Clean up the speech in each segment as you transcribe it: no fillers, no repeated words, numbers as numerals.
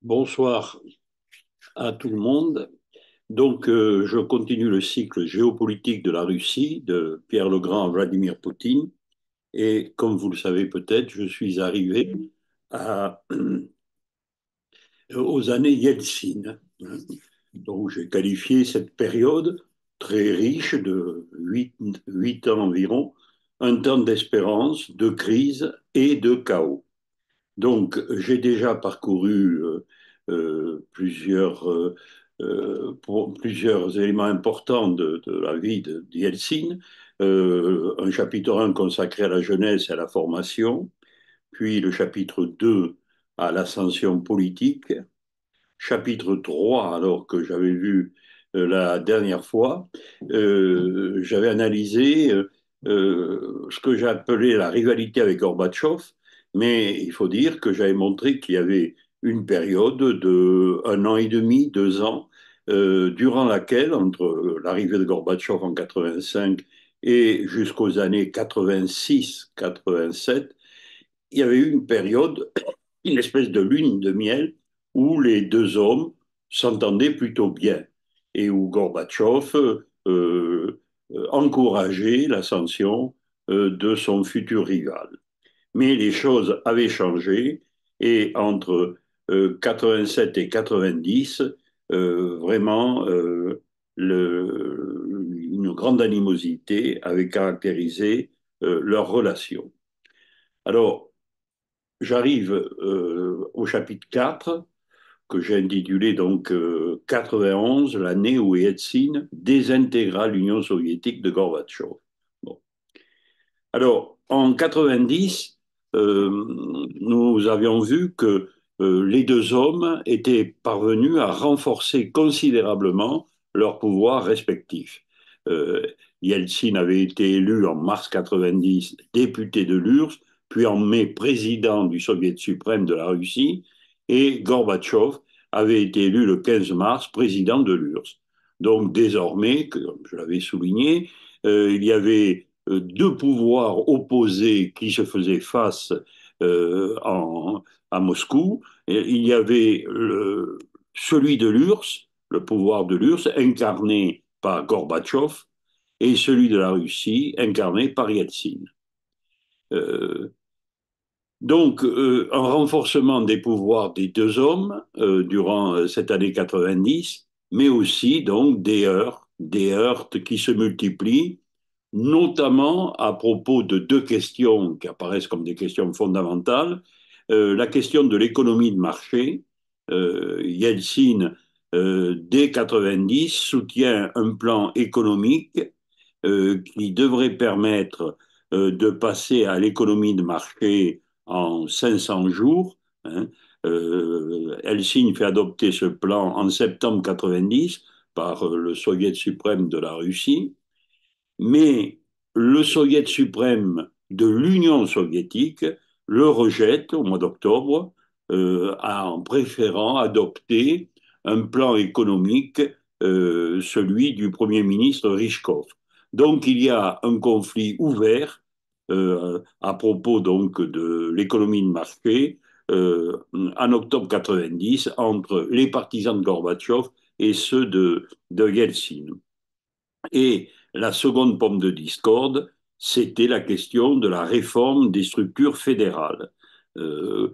Bonsoir à tout le monde. Je continue le cycle géopolitique de la Russie, de Pierre le Grand à Vladimir Poutine. Et comme vous le savez peut-être, je suis arrivé à, aux années Yeltsin. Donc, j'ai qualifié cette période très riche de 8 ans environ, un temps d'espérance, de crise et de chaos. Donc, j'ai déjà parcouru plusieurs éléments importants de la vie de Yeltsin. Un chapitre 1 consacré à la jeunesse et à la formation, puis le chapitre 2 à l'ascension politique, chapitre 3, alors que j'avais vu la dernière fois, j'avais analysé ce que j'ai appelé la rivalité avec Gorbatchev, mais il faut dire que j'avais montré qu'il y avait une période de 1 an et demi, 2 ans, durant laquelle, entre l'arrivée de Gorbatchev en 85 et jusqu'aux années 86-87, il y avait eu une période, une espèce de lune de miel, où les deux hommes s'entendaient plutôt bien et où Gorbatchev encourageait l'ascension de son futur rival. Mais les choses avaient changé et entre 87 et 90, vraiment, une grande animosité avait caractérisé leur relation. Alors, j'arrive au chapitre 4 que j'ai intitulé donc 91, l'année où Yeltsin désintégra l'Union soviétique de Gorbatchev. Bon. Alors, en 90, nous avions vu que les deux hommes étaient parvenus à renforcer considérablement leurs pouvoirs respectifs. Euh, Yeltsin avait été élu en mars 90 député de l'URSS, puis en mai président du Soviet suprême de la Russie, et Gorbatchev avait été élu le 15 mars président de l'URSS. Donc désormais, comme je l'avais souligné, il y avait deux pouvoirs opposés qui se faisaient face à Moscou. Et il y avait celui de l'URSS, le pouvoir de l'URSS, incarné par Gorbatchev, et celui de la Russie, incarné par Yeltsin. Euh, un renforcement des pouvoirs des deux hommes durant cette année 90, mais aussi donc des heurts qui se multiplient, notamment à propos de deux questions qui apparaissent comme des questions fondamentales. La question de l'économie de marché. Yeltsin, dès 90, soutient un plan économique qui devrait permettre de passer à l'économie de marché en 500 jours. Hein. Helsinki fait adopter ce plan en septembre 90 par le Soviet suprême de la Russie, mais le Soviet suprême de l'Union soviétique le rejette au mois d'octobre en préférant adopter un plan économique, celui du Premier ministre Ryzhkov. Donc il y a un conflit ouvert à propos donc de l'économie de marché en octobre 90 entre les partisans de Gorbatchev et ceux de Yeltsin. Et la seconde pomme de discorde, c'était la question de la réforme des structures fédérales. Euh,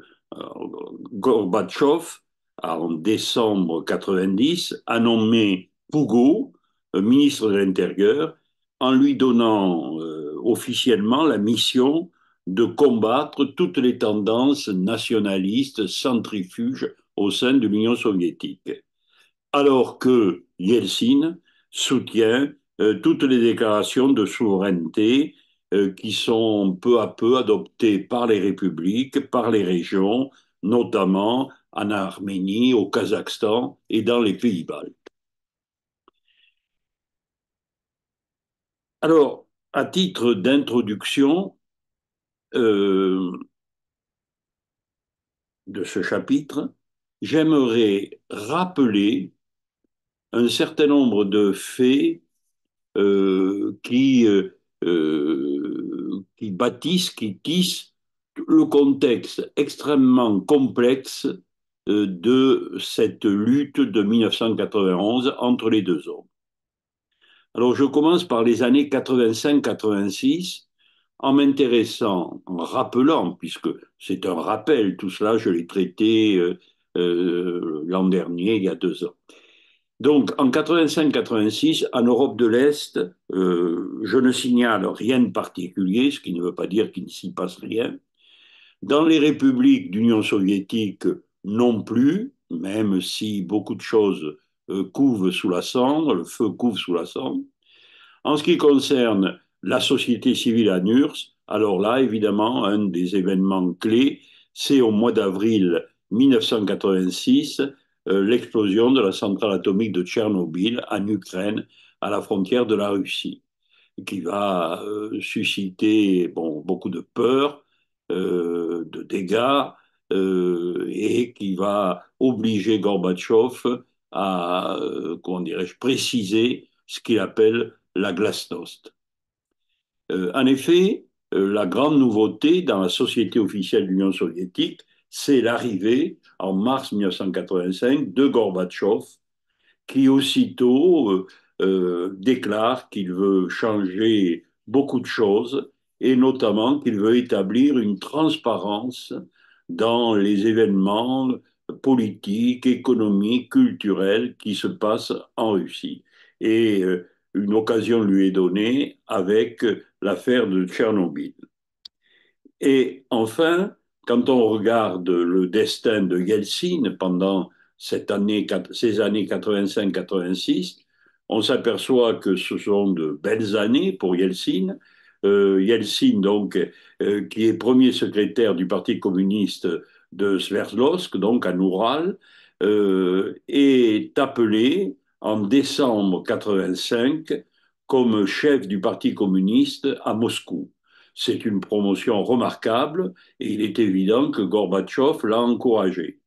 Gorbatchev, en décembre 90, a nommé Pougo ministre de l'Intérieur en lui donnant officiellement la mission de combattre toutes les tendances nationalistes centrifuges au sein de l'Union soviétique. Alors que Yeltsin soutient toutes les déclarations de souveraineté qui sont peu à peu adoptées par les républiques, par les régions, notamment en Arménie, au Kazakhstan et dans les pays baltes. Alors, à titre d'introduction euh, de ce chapitre, j'aimerais rappeler un certain nombre de faits qui bâtissent, qui tissent le contexte extrêmement complexe de cette lutte de 1991 entre les deux hommes. Alors, je commence par les années 85-86 en m'intéressant, en rappelant, puisque c'est un rappel, tout cela, je l'ai traité l'an dernier, il y a 2 ans. Donc, en 85-86, en Europe de l'Est, je ne signale rien de particulier, ce qui ne veut pas dire qu'il ne s'y passe rien. Dans les républiques d'Union soviétique, non plus, même si beaucoup de choses couvent sous la cendre, le feu couve sous la cendre. En ce qui concerne la société civile à NURS, alors là, évidemment, un des événements clés, c'est au mois d'avril 1986, l'explosion de la centrale atomique de Tchernobyl en Ukraine, à la frontière de la Russie, qui va susciter bon, beaucoup de peur, de dégâts, et qui va obliger Gorbatchev à, comment dirais-je, préciser ce qu'il appelle la glasnost. En effet, la grande nouveauté dans la société officielle de l'Union soviétique, c'est l'arrivée en mars 1985 de Gorbatchev, qui aussitôt déclare qu'il veut changer beaucoup de choses et notamment qu'il veut établir une transparence dans les événements politiques, économiques, culturels qui se passent en Russie. Et une occasion lui est donnée avec l'affaire de Tchernobyl. Et enfin, quand on regarde le destin de Yeltsin pendant ces années 85-86, on s'aperçoit que ce sont de belles années pour Yeltsin. Yeltsin, donc, qui est premier secrétaire du Parti communiste de Sverdlovsk, donc en Oural, est appelé en décembre 85 comme chef du Parti communiste à Moscou. C'est une promotion remarquable et il est évident que Gorbatchev l'a encouragé.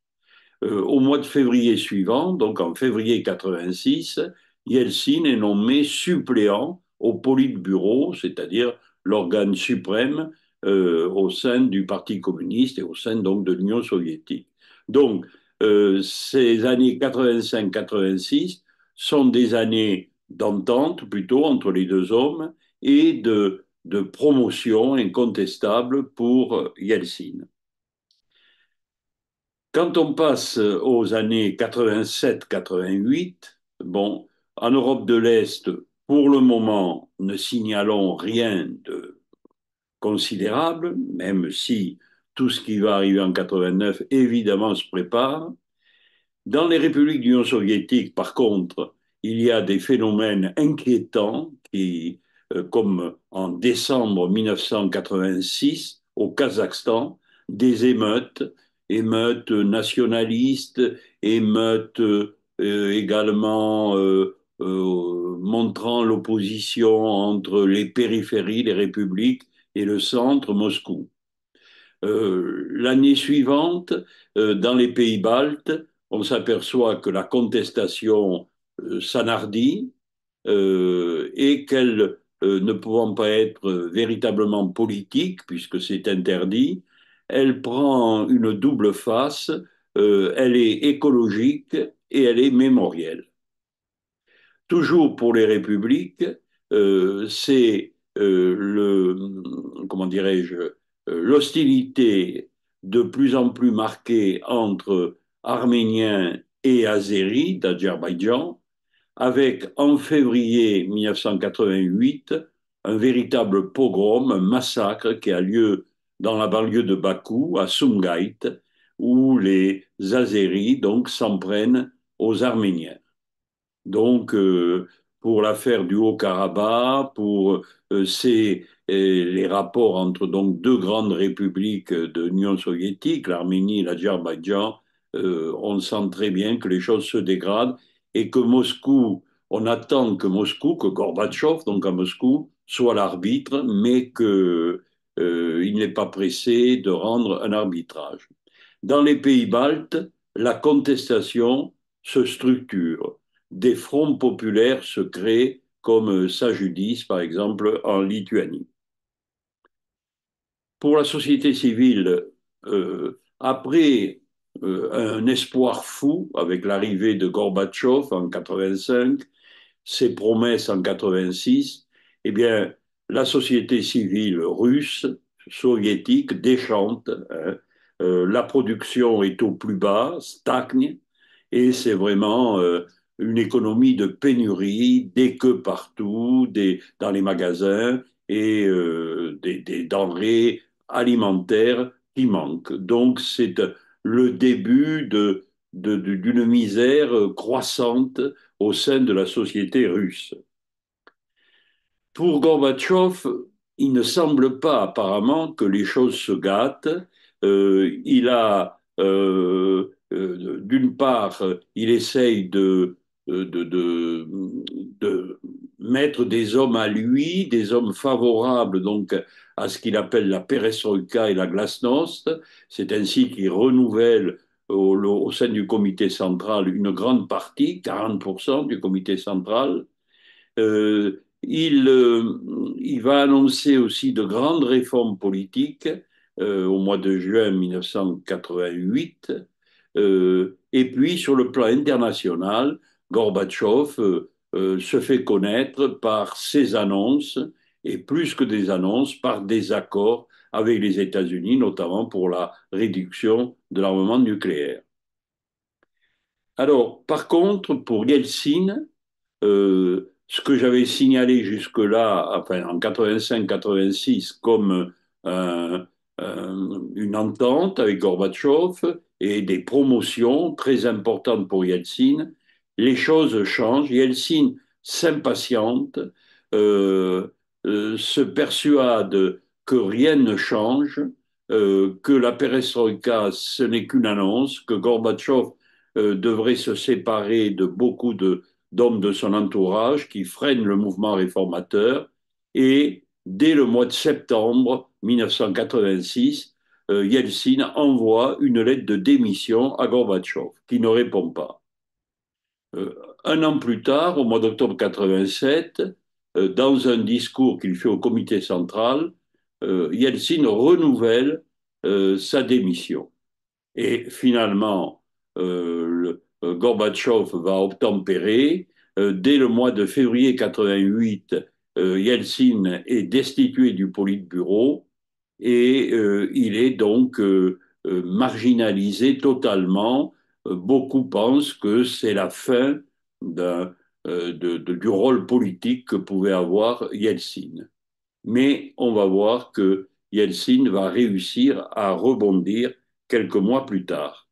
Au mois de février suivant, donc en février 86, Yeltsin est nommé suppléant au Politburo, c'est-à-dire l'organe suprême au sein du Parti communiste et au sein donc de l'Union soviétique. Donc, ces années 85-86 sont des années d'entente plutôt entre les deux hommes et de promotion incontestable pour Yeltsin. Quand on passe aux années 87-88, bon, en Europe de l'Est, pour le moment, ne signalons rien de considérable, même si tout ce qui va arriver en 89, évidemment, se prépare. Dans les républiques de l'Union soviétique, par contre, il y a des phénomènes inquiétants qui, comme en décembre 1986 au Kazakhstan, des émeutes nationalistes, émeutes également montrant l'opposition entre les périphéries, les républiques, et le centre, Moscou. L'année suivante, dans les pays baltes, on s'aperçoit que la contestation s'enhardit et qu'elle, ne pouvant pas être véritablement politique, puisque c'est interdit, elle prend une double face, elle est écologique et elle est mémorielle. Toujours pour les républiques, c'est comment dirais-je, l'hostilité de plus en plus marquée entre Arméniens et Azéris d'Azerbaïdjan, avec en février 1988 un véritable pogrom, un massacre qui a lieu dans la banlieue de Bakou, à Sumgait, où les Azéris donc s'en prennent aux Arméniens. Donc, pour l'affaire du Haut-Karabakh, pour les rapports entre donc deux grandes républiques de l'Union soviétique, l'Arménie et l'Azerbaïdjan, on sent très bien que les choses se dégradent et que Moscou, on attend que Moscou, que Gorbatchev, donc à Moscou, soit l'arbitre, mais qu'il n'est pas pressé de rendre un arbitrage. Dans les pays baltes, la contestation se structure. Des fronts populaires se créent, comme Sajudis, par exemple, en Lituanie. Pour la société civile, après un espoir fou avec l'arrivée de Gorbatchev en 85, ses promesses en 86, eh bien, la société civile russe, soviétique, déchante, hein, la production est au plus bas, stagne, et c'est vraiment une économie de pénurie, des queues partout, dans les magasins, et des denrées alimentaires qui manquent. Donc, c'est le début d'une misère croissante au sein de la société russe. Pour Gorbatchev, il ne semble pas apparemment que les choses se gâtent. Il a, d'une part, il essaye de mettre des hommes à lui, des hommes favorables donc à ce qu'il appelle la perestroïka et la glasnost. C'est ainsi qu'il renouvelle au sein du comité central une grande partie, 40% du comité central. Il va annoncer aussi de grandes réformes politiques au mois de juin 1988. Et puis, sur le plan international, Gorbatchev se fait connaître par ses annonces, et plus que des annonces, par des accords avec les États-Unis, notamment pour la réduction de l'armement nucléaire. Alors, par contre, pour Yeltsin, ce que j'avais signalé jusque-là, enfin en 85-86, comme euh, une entente avec Gorbatchev et des promotions très importantes pour Yeltsin, les choses changent. Yeltsin s'impatiente, euh, se persuade que rien ne change, que la perestroïka, ce n'est qu'une annonce, que Gorbatchev devrait se séparer de beaucoup d'hommes de son entourage qui freinent le mouvement réformateur. Et dès le mois de septembre 1986, Yeltsin envoie une lettre de démission à Gorbatchev, qui ne répond pas. Euh, un an plus tard, au mois d'octobre 87, dans un discours qu'il fait au comité central, Yeltsin renouvelle sa démission. Et finalement, Gorbatchev va obtempérer. Dès le mois de février 88, Yeltsin est destitué du Politburo et il est donc marginalisé totalement. Beaucoup pensent que c'est la fin du rôle politique que pouvait avoir Yeltsin. Mais on va voir que Yeltsin va réussir à rebondir quelques mois plus tard.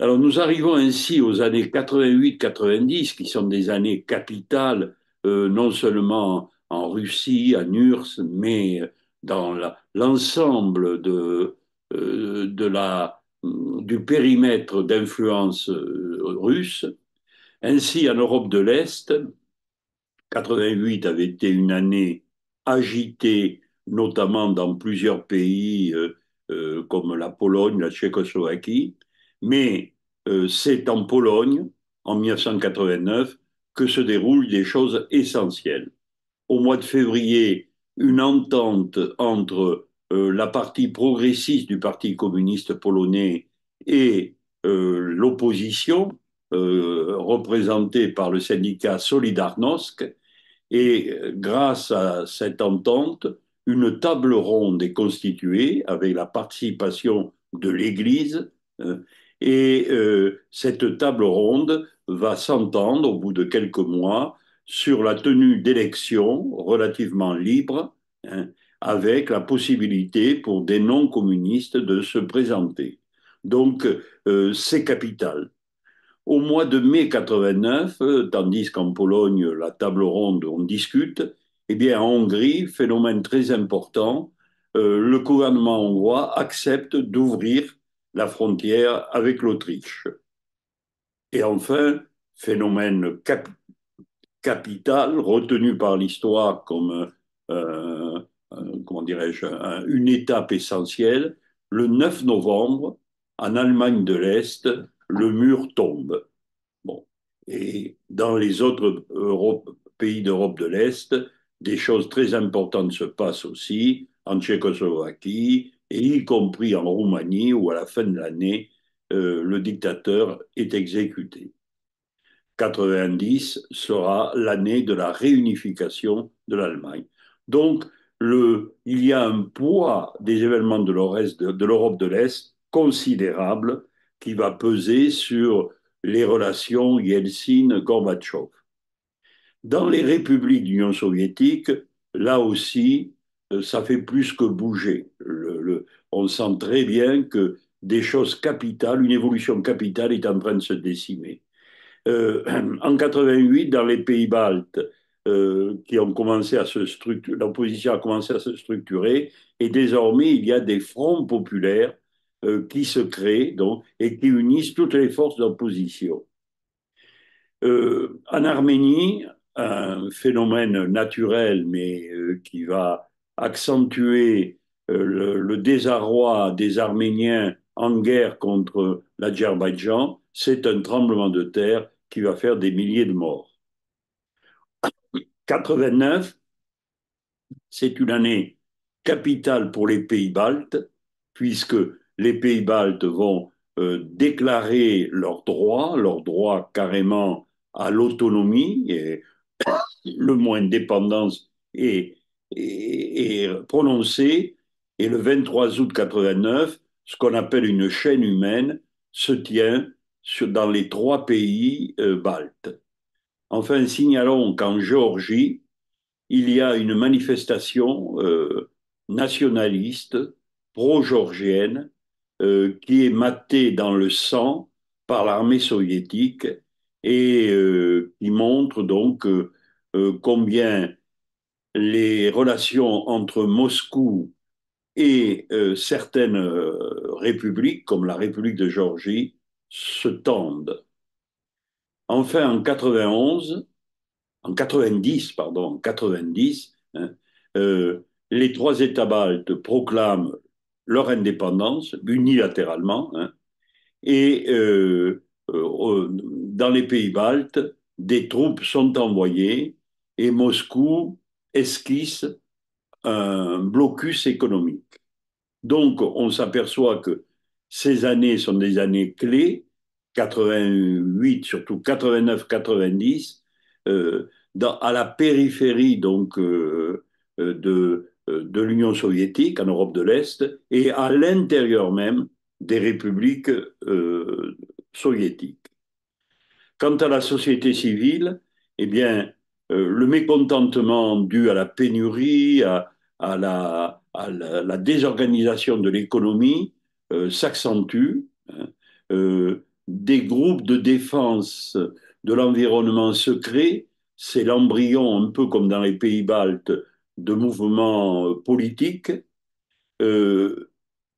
Alors nous arrivons ainsi aux années 88-90, qui sont des années capitales, non seulement en Russie, à URSS, mais dans l'ensemble du périmètre d'influence russe. Ainsi, en Europe de l'Est, 88 avait été une année agitée, notamment dans plusieurs pays comme la Pologne, la Tchécoslovaquie, mais c'est en Pologne, en 1989, que se déroulent des choses essentielles. Au mois de février, une entente entre la partie progressiste du Parti communiste polonais et l'opposition, représentée par le syndicat Solidarnosc, et grâce à cette entente, une table ronde est constituée avec la participation de l'Église. Et cette table ronde va s'entendre au bout de quelques mois sur la tenue d'élections relativement libres, hein, avec la possibilité pour des non-communistes de se présenter. Donc, c'est capital. Au mois de mai 89, tandis qu'en Pologne, la table ronde, on discute, eh bien, en Hongrie, phénomène très important, le gouvernement hongrois accepte d'ouvrir la frontière avec l'Autriche. Et enfin, phénomène capital, retenu par l'histoire comme, comment dirais-je, une étape essentielle, le 9 novembre, en Allemagne de l'Est, le mur tombe. Bon. Et dans les autres pays d'Europe de l'Est, des choses très importantes se passent aussi, en Tchécoslovaquie, et y compris en Roumanie, où à la fin de l'année, le dictateur est exécuté. 90 sera l'année de la réunification de l'Allemagne. Donc, il y a un poids des événements de l'Europe de l'Est considérable qui va peser sur les relations Yeltsin-Gorbatchev. Dans les républiques d'Union soviétique, là aussi, ça fait plus que bouger. On sent très bien que des choses capitales, une évolution capitale est en train de se décimer. En 88, dans les pays baltes, qui ont commencé à se structurer, l'opposition a commencé à se structurer, et désormais il y a des fronts populaires qui se créent donc, et qui unissent toutes les forces d'opposition. En Arménie, un phénomène naturel, mais qui va accentuer le désarroi des Arméniens en guerre contre l'Azerbaïdjan, c'est un tremblement de terre qui va faire des milliers de morts. 89, c'est une année capitale pour les pays baltes, puisque les pays baltes vont déclarer leurs droits carrément à l'autonomie, et le mot indépendance est prononcé, et le 23 août 89, ce qu'on appelle une chaîne humaine se tient dans les trois pays baltes. Enfin, signalons qu'en Géorgie, il y a une manifestation nationaliste pro-georgienne qui est matée dans le sang par l'armée soviétique et qui montre donc combien les relations entre Moscou et certaines républiques, comme la République de Géorgie, se tendent. Enfin, en 90, pardon, en 90, hein, les trois États baltes proclament leur indépendance unilatéralement, hein, et dans les pays baltes, des troupes sont envoyées et Moscou esquisse un blocus économique. Donc, on s'aperçoit que ces années sont des années clés, 88, surtout 89-90, à la périphérie donc de l'Union soviétique, en Europe de l'Est, et à l'intérieur même des républiques soviétiques. Quant à la société civile, eh bien, le mécontentement dû à la pénurie, la désorganisation de l'économie s'accentue, hein. Des groupes de défense de l'environnement se créent. C'est l'embryon, un peu comme dans les pays baltes, de mouvements politiques. Euh,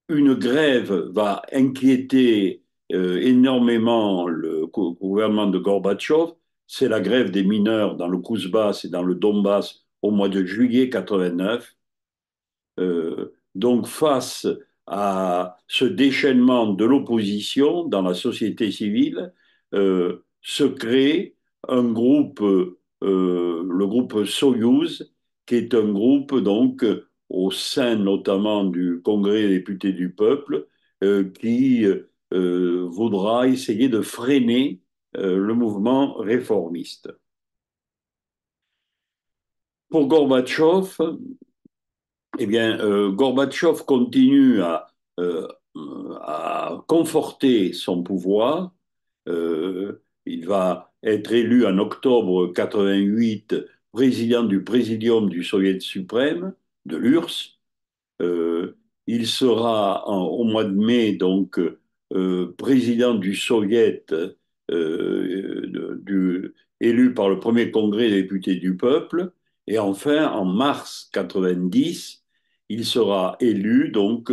une grève va inquiéter énormément le gouvernement de Gorbatchev. C'est la grève des mineurs dans le Kouzbas et dans le Donbass au mois de juillet 89. Donc, face à ce déchaînement de l'opposition dans la société civile, se crée un groupe, le groupe Soyouz, qui est un groupe donc au sein notamment du Congrès des députés du peuple, qui voudra essayer de freiner le mouvement réformiste. Pour Gorbatchev, eh bien, Gorbatchev continue euh, à conforter son pouvoir. Il va être élu en octobre 88 président du Présidium du Soviet suprême, de l'URSS. Euh, il sera au mois de mai donc président du Soviet élu par le premier congrès des députés du peuple. Et enfin, en mars 90, il sera élu donc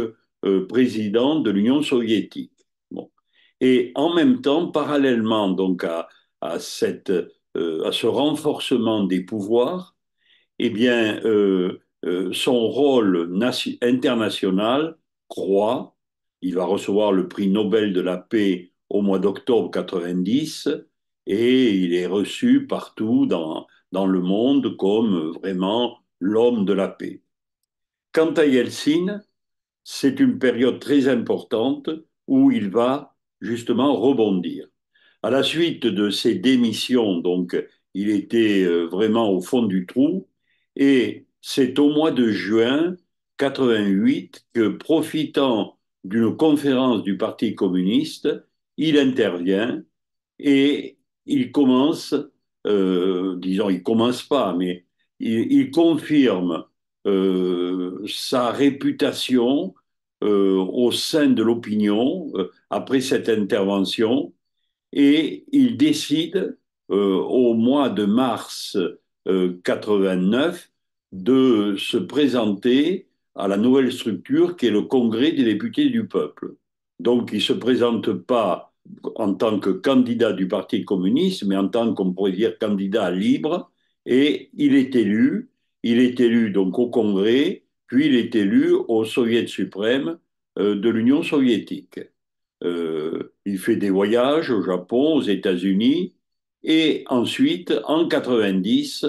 président de l'Union soviétique. Bon. Et en même temps, parallèlement donc à ce renforcement des pouvoirs, eh bien, son rôle international croît. Il va recevoir le prix Nobel de la paix au mois d'octobre 90 et il est reçu partout dans le monde comme vraiment l'homme de la paix. Quant à Yeltsin, c'est une période très importante où il va justement rebondir. À la suite de ses démissions, donc, il était vraiment au fond du trou. Et c'est au mois de juin 88 que, profitant d'une conférence du Parti communiste, il intervient et il commence, disons, il commence pas, mais il confirme sa réputation au sein de l'opinion après cette intervention et il décide au mois de mars 89 de se présenter à la nouvelle structure qui est le Congrès des députés du peuple. Donc il ne se présente pas en tant que candidat du Parti communiste, mais en tant qu'on pourrait dire candidat libre, et il est élu donc au Congrès, puis il est élu au Soviet suprême de l'Union soviétique. Il fait des voyages au Japon, aux États-Unis, et ensuite, en 90,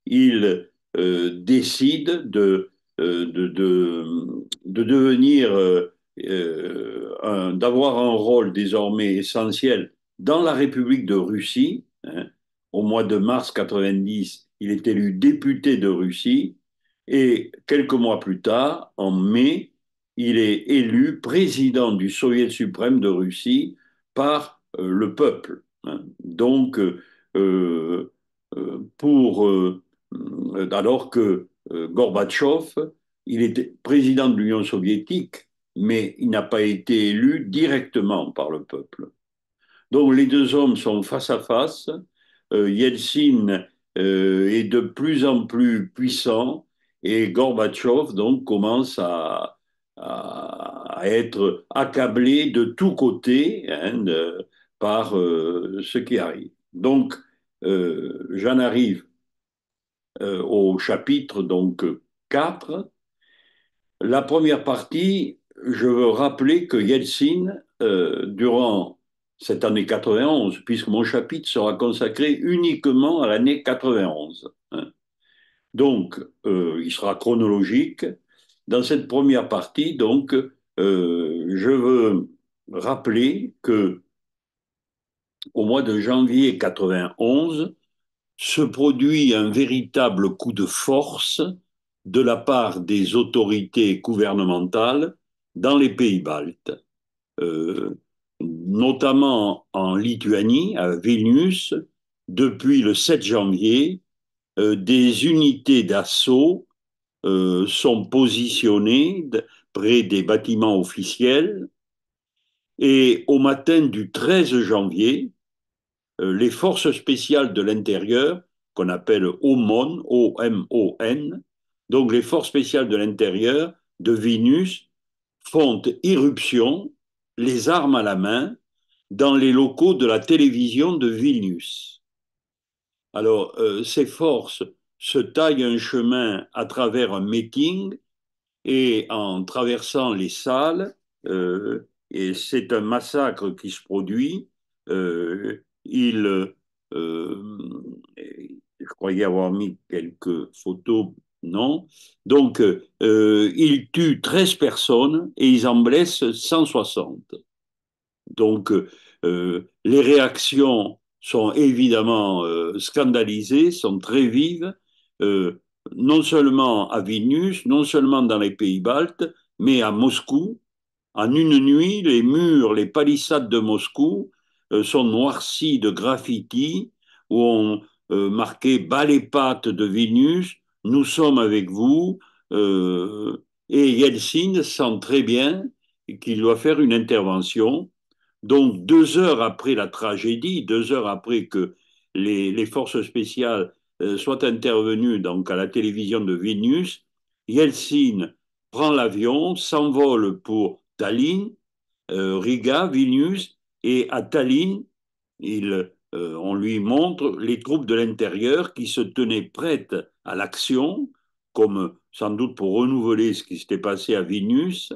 il décide de devenir, d'avoir un rôle désormais essentiel dans la République de Russie, hein. Au mois de mars 90, il est élu député de Russie, et quelques mois plus tard, en mai, il est élu président du Soviet suprême de Russie par le peuple, hein. Donc, euh, alors que Gorbatchev, il était président de l'Union soviétique, mais il n'a pas été élu directement par le peuple. Donc les deux hommes sont face à face. Yeltsin est de plus en plus puissant et Gorbatchev donc commence à être accablé de tous côtés, hein, par ce qui arrive. Donc j'en arrive au chapitre donc 4. La première partie, je veux rappeler que Yeltsin, durant cette année 91, puisque mon chapitre sera consacré uniquement à l'année 91, hein. Donc, il sera chronologique. Dans cette première partie, donc, je veux rappeler que au mois de janvier 91, se produit un véritable coup de force de la part des autorités gouvernementales dans les pays baltes, notamment en Lituanie, à Vilnius, depuis le 7 janvier, des unités d'assaut sont positionnées près des bâtiments officiels et au matin du 13 janvier, les forces spéciales de l'intérieur, qu'on appelle OMON, O-M-O-N, donc les forces spéciales de l'intérieur de Vilnius, font irruption, les armes à la main, dans les locaux de la télévision de Vilnius. Alors, ces forces se taillent un chemin à travers un meeting et en traversant les salles, et c'est un massacre qui se produit. Je croyais avoir mis quelques photos, non. Donc, il tue 13 personnes et ils en blessent 160. Donc, les réactions sont évidemment scandalisées, sont très vives, euh, non seulement à Vilnius, non seulement dans les pays baltes, mais à Moscou. En une nuit, les murs, les palissades de Moscou sont noircis de graffitis où on marquait bas les pattes de Vilnius, nous sommes avec vous. Et Yeltsin sent très bien qu'il doit faire une intervention. Donc, 2 heures après la tragédie, 2 heures après que les forces spéciales soient intervenues donc à la télévision de Vilnius, Yeltsin prend l'avion, s'envole pour Tallinn, Riga, Vilnius, et à Tallinn, on lui montre les troupes de l'intérieur qui se tenaient prêtes à l'action, comme sans doute pour renouveler ce qui s'était passé à Vilnius,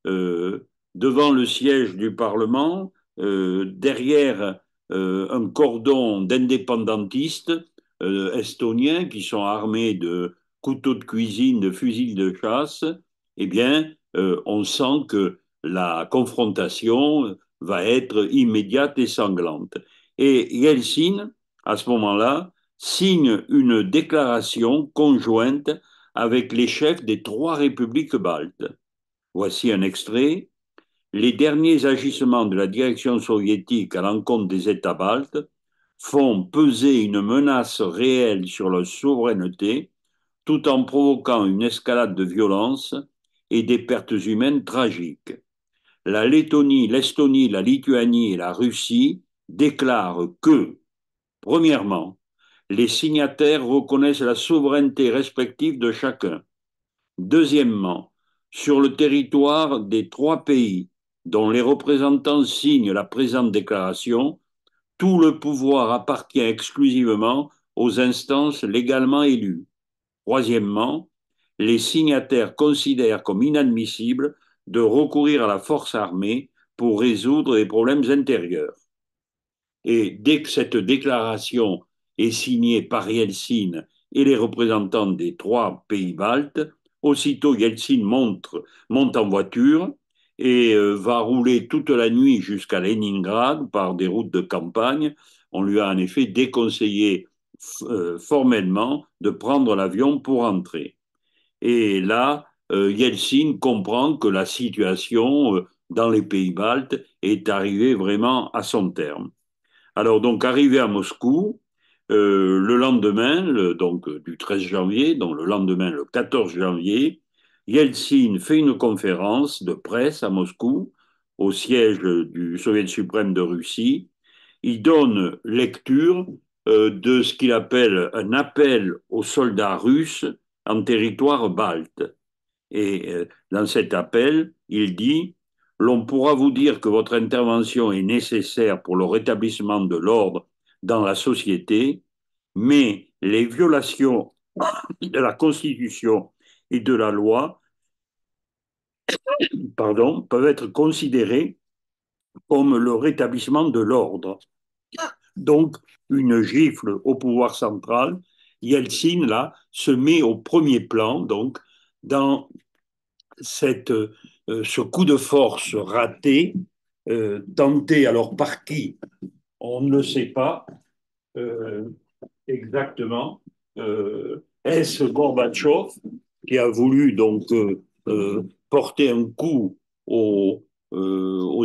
devant le siège du Parlement, derrière un cordon d'indépendantistes estoniens qui sont armés de couteaux de cuisine, de fusils de chasse. Eh bien, on sent que la confrontation va être immédiate et sanglante. Et Yeltsin, à ce moment-là, signe une déclaration conjointe avec les chefs des trois républiques baltes. Voici un extrait. Les derniers agissements de la direction soviétique à l'encontre des États baltes font peser une menace réelle sur leur souveraineté tout en provoquant une escalade de violence et des pertes humaines tragiques. La Lettonie, l'Estonie, la Lituanie et la Russie déclarent que, premièrement, les signataires reconnaissent la souveraineté respective de chacun. Deuxièmement, sur le territoire des trois pays dont les représentants signent la présente déclaration, tout le pouvoir appartient exclusivement aux instances légalement élues. Troisièmement, les signataires considèrent comme inadmissible de recourir à la force armée pour résoudre les problèmes intérieurs. Et dès que cette déclaration est signée par Yeltsin et les représentants des trois pays baltes, aussitôt Yeltsin monte en voiture et va rouler toute la nuit jusqu'à Leningrad par des routes de campagne. On lui a en effet déconseillé formellement de prendre l'avion pour entrer. Et là, Yeltsin comprend que la situation dans les pays baltes est arrivée vraiment à son terme. Alors, donc, arrivé à Moscou, le lendemain, donc du 13 janvier, donc le lendemain, le 14 janvier, Yeltsin fait une conférence de presse à Moscou, au siège du Soviet suprême de Russie. Il donne lecture de ce qu'il appelle un appel aux soldats russes en territoire balte. Et dans cet appel, il dit, l'on pourra vous dire que votre intervention est nécessaire pour le rétablissement de l'ordre dans la société, mais les violations de la Constitution et de la loi, pardon, peuvent être considérées comme le rétablissement de l'ordre. Donc, une gifle au pouvoir central. Yeltsin, là, se met au premier plan, donc, dans ce coup de force raté, tenté alors par qui? On ne le sait pas euh, exactement. Est-ce Gorbatchev qui a voulu donc porter un coup aux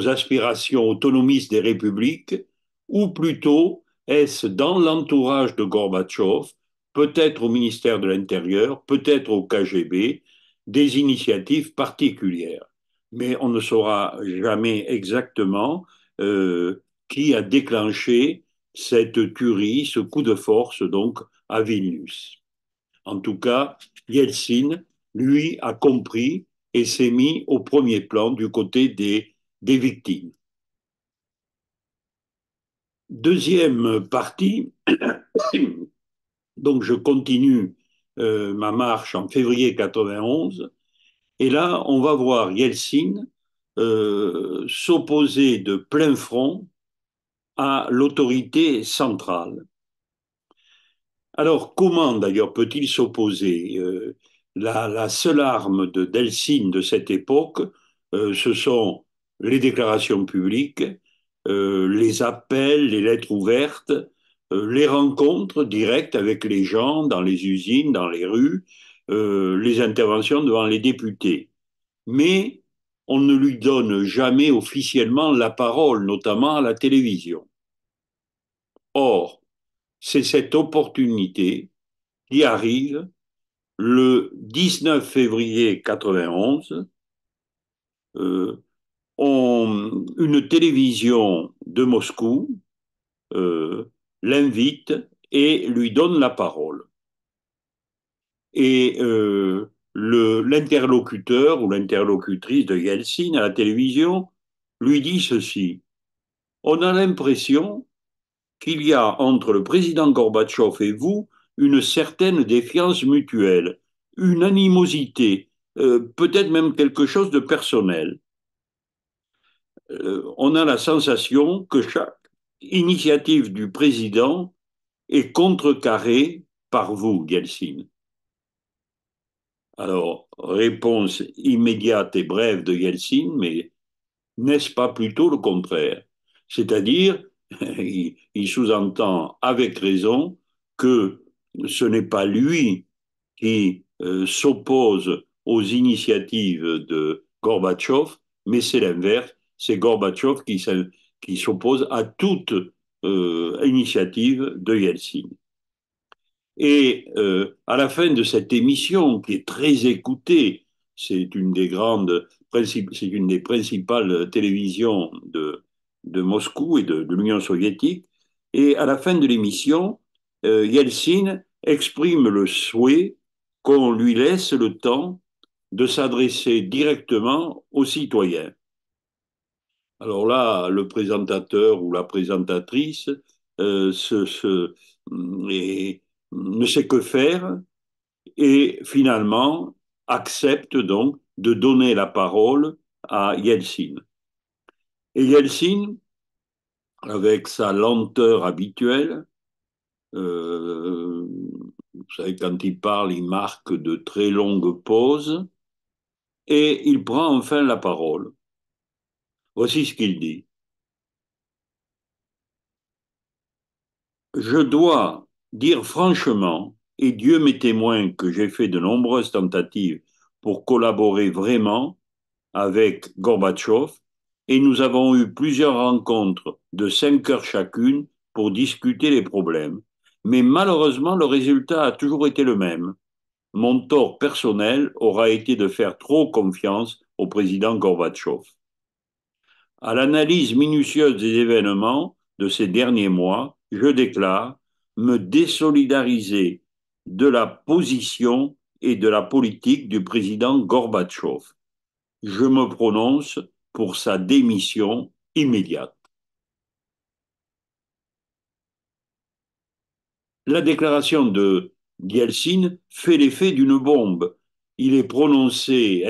aspirations autonomistes des républiques, ou plutôt est-ce dans l'entourage de Gorbatchev, peut-être au ministère de l'Intérieur, peut-être au KGB, des initiatives particulières. Mais on ne saura jamais exactement qui a déclenché cette tuerie, ce coup de force donc à Vilnius. En tout cas, Yeltsin, lui, a compris et s'est mis au premier plan du côté des victimes. Deuxième partie, donc je continue ma marche en février 91, et là, on va voir Yeltsin s'opposer de plein front à l'autorité centrale. Alors, comment d'ailleurs peut-il s'opposer la seule arme d'Helsinki de cette époque, ce sont les déclarations publiques, les appels, les lettres ouvertes, les rencontres directes avec les gens dans les usines, dans les rues, les interventions devant les députés. Mais on ne lui donne jamais officiellement la parole, notamment à la télévision. Or, c'est cette opportunité qui arrive le 19 février 91. Euh, une télévision de Moscou l'invite et lui donne la parole. Et l'interlocuteur ou l'interlocutrice de Yeltsin à la télévision lui dit ceci. On a l'impression qu'il y a entre le président Gorbatchev et vous une certaine défiance mutuelle, une animosité, peut-être même quelque chose de personnel. On a la sensation que chaque initiative du président est contrecarrée par vous, Yeltsin. Alors, réponse immédiate et brève de Yeltsin, mais n'est-ce pas plutôt le contraire? C'est-à-dire, il sous-entend avec raison que ce n'est pas lui qui s'oppose aux initiatives de Gorbatchev, mais c'est l'inverse, c'est Gorbatchev qui s'oppose à toute initiative de Yeltsin. Et à la fin de cette émission, qui est très écoutée, c'est une des principales télévisions de Moscou et de l'Union soviétique. Et à la fin de l'émission, Yeltsin exprime le souhait qu'on lui laisse le temps de s'adresser directement aux citoyens. Alors là, le présentateur ou la présentatrice euh, se, se- et ne sait que faire et finalement accepte donc de donner la parole à Yeltsin. Et Yeltsin, avec sa lenteur habituelle, euh, vous savez, quand il parle, il marque de très longues pauses et il prend enfin la parole. Voici ce qu'il dit. Je dois dire franchement, et Dieu m'est témoin que j'ai fait de nombreuses tentatives pour collaborer vraiment avec Gorbatchev, et nous avons eu plusieurs rencontres de 5 heures chacune pour discuter les problèmes. Mais malheureusement, le résultat a toujours été le même. Mon tort personnel aura été de faire trop confiance au président Gorbatchev. À l'analyse minutieuse des événements de ces derniers mois, je déclare me désolidariser de la position et de la politique du président Gorbatchev. Je me prononce pour sa démission immédiate. La déclaration de Yeltsin fait l'effet d'une bombe. Elle est prononcée,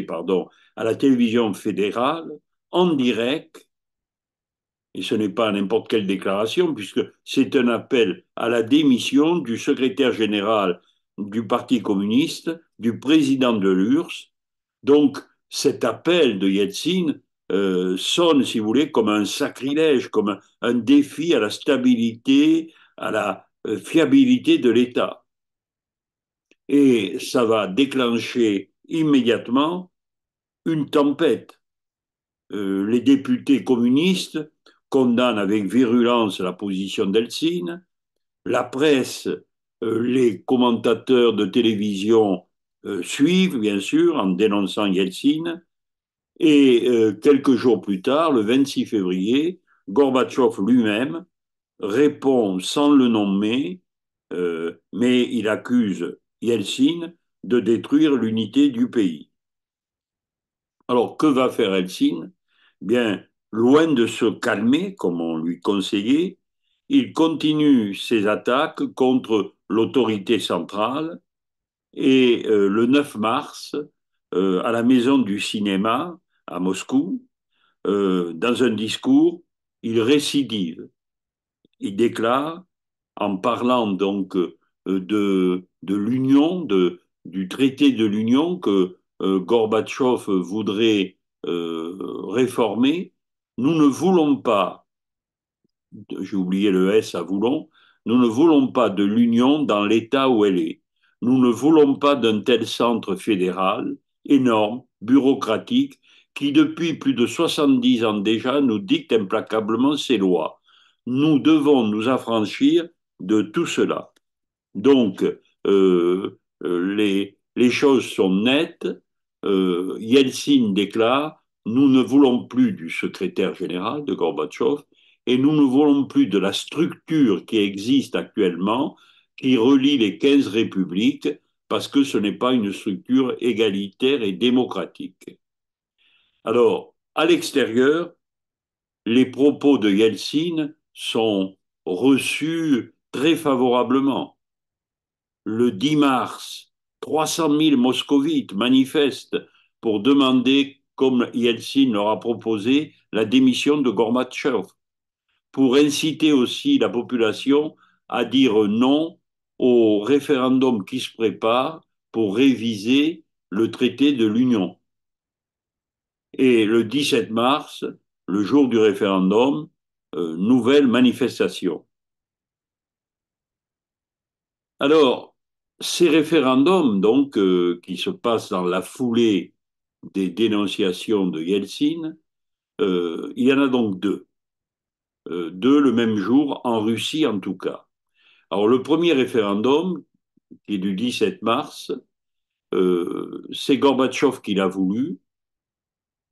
pardon, à la télévision fédérale en direct. Et ce n'est pas n'importe quelle déclaration, puisque c'est un appel à la démission du secrétaire général du Parti communiste, du président de l'URSS. Donc, cet appel de Yeltsin sonne, si vous voulez, comme un sacrilège, comme un défi à la stabilité, à la fiabilité de l'État. Et ça va déclencher immédiatement une tempête. Les députés communistes condamnent avec virulence la position d'Eltsine. La presse, les commentateurs de télévision suivent, bien sûr, en dénonçant Yeltsin. Et quelques jours plus tard, le 26 février, Gorbatchev lui-même répond sans le nommer, mais il accuse Yeltsin de détruire l'unité du pays. Alors, que va faire Helsinki? Bien, loin de se calmer, comme on lui conseillait, il continue ses attaques contre l'autorité centrale et le 9 mars, à la Maison du cinéma à Moscou, dans un discours, il récidive. Il déclare, en parlant donc de l'Union, du traité de l'Union que Gorbatchev voudrait réformer, nous ne voulons pas, j'ai oublié le S à voulons, nous ne voulons pas de l'Union dans l'État où elle est. Nous ne voulons pas d'un tel centre fédéral, énorme, bureaucratique, qui depuis plus de 70 ans déjà nous dicte implacablement ses lois. Nous devons nous affranchir de tout cela. Donc, les choses sont nettes. Yeltsin déclare, nous ne voulons plus du secrétaire général de Gorbatchev et nous ne voulons plus de la structure qui existe actuellement, qui relie les 15 républiques, parce que ce n'est pas une structure égalitaire et démocratique. Alors, à l'extérieur, les propos de Yeltsin sont reçus très favorablement. Le 10 mars, 300 000 moscovites manifestent pour demander, comme Yeltsin leur a proposé, la démission de Gorbatchev, pour inciter aussi la population à dire non au référendum qui se prépare pour réviser le traité de l'Union. Et le 17 mars, le jour du référendum, nouvelle manifestation. Alors, ces référendums, donc, qui se passent dans la foulée des dénonciations de Yeltsin, il y en a donc deux. Deux le même jour, en Russie en tout cas. Alors, le premier référendum, qui est du 17 mars, c'est Gorbatchev qui l'a voulu.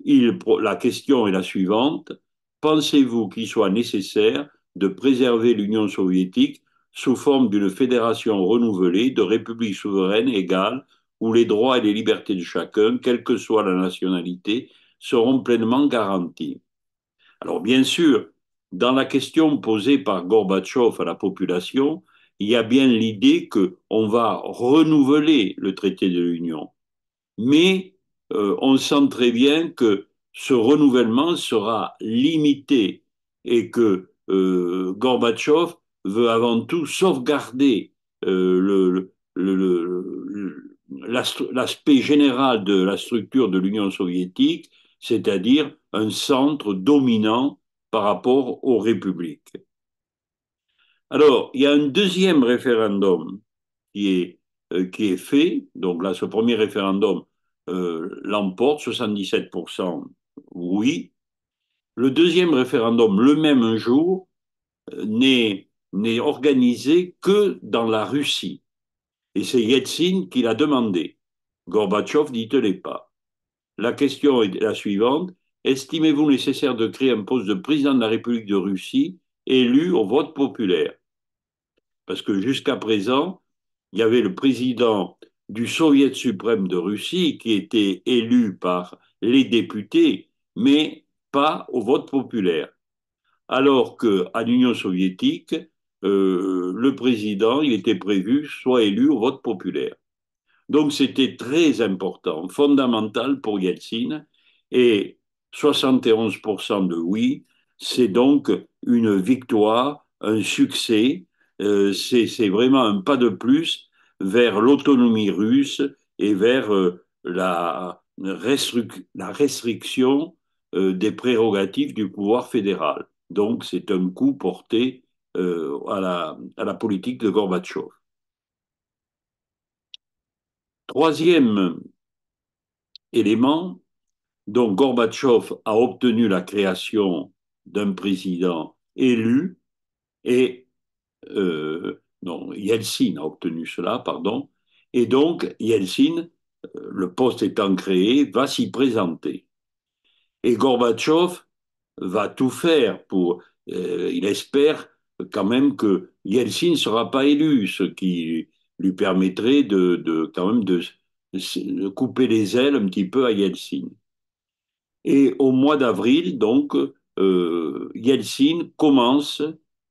La question est la suivante. Pensez-vous qu'il soit nécessaire de préserver l'Union soviétique sous forme d'une fédération renouvelée de républiques souveraines égales où les droits et les libertés de chacun, quelle que soit la nationalité, seront pleinement garantis? Alors bien sûr, dans la question posée par Gorbatchev à la population, il y a bien l'idée qu'on va renouveler le traité de l'Union. Mais on sent très bien que ce renouvellement sera limité et que Gorbatchev veut avant tout sauvegarder l'aspect général de la structure de l'Union soviétique, c'est-à-dire un centre dominant par rapport aux républiques. Alors, il y a un deuxième référendum qui est fait. Donc là, ce premier référendum l'emporte, 77% oui. Le deuxième référendum, le même jour, n'est organisé que dans la Russie. Et c'est Yeltsin qui l'a demandé. Gorbatchev n'y tenait pas. La question est la suivante. Estimez-vous nécessaire de créer un poste de président de la République de Russie élu au vote populaire? Parce que jusqu'à présent, il y avait le président du Soviet suprême de Russie qui était élu par les députés, mais pas au vote populaire. Alors qu'à l'Union soviétique, le président, il était prévu, soit élu au vote populaire. Donc c'était très important, fondamental pour Yeltsin. Et 71% de oui, c'est donc une victoire, un succès. C'est vraiment un pas de plus vers l'autonomie russe et vers la restriction des prérogatives du pouvoir fédéral. Donc c'est un coup porté à la politique de Gorbatchev. Troisième élément, donc Gorbatchev a obtenu la création d'un président élu et non, Yeltsin a obtenu cela, pardon, et donc Yeltsin, le poste étant créé, va s'y présenter. Et Gorbatchev va tout faire pour, il espère quand même que Yeltsin ne sera pas élu, ce qui lui permettrait quand même de couper les ailes un petit peu à Yeltsin. Et au mois d'avril, donc, Yeltsin commence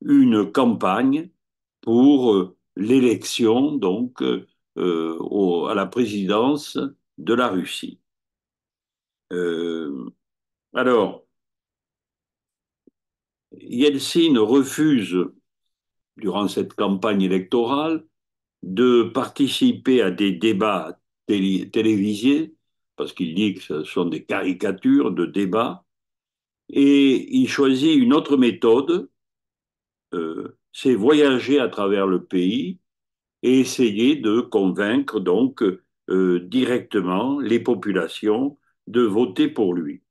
une campagne pour l'élection donc à la présidence de la Russie. Euh, alors, Yeltsin refuse, durant cette campagne électorale, de participer à des débats télévisés, parce qu'il dit que ce sont des caricatures de débats, et il choisit une autre méthode, c'est voyager à travers le pays et essayer de convaincre donc directement les populations de voter pour lui.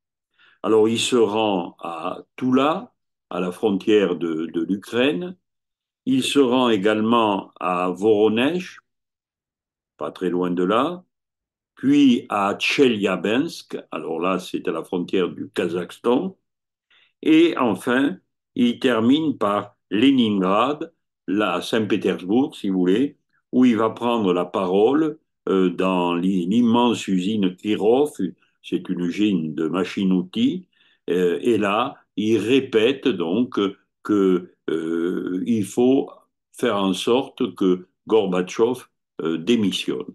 Alors il se rend à Toula, à la frontière de l'Ukraine. Il se rend également à Voronezh, pas très loin de là, puis à Tcheliabinsk, alors là c'est à la frontière du Kazakhstan, et enfin il termine par Leningrad, là à Saint-Pétersbourg si vous voulez, où il va prendre la parole dans l'immense usine Kirov, c'est une usine de machines-outils, et là il répète donc que il faut faire en sorte que Gorbatchev démissionne.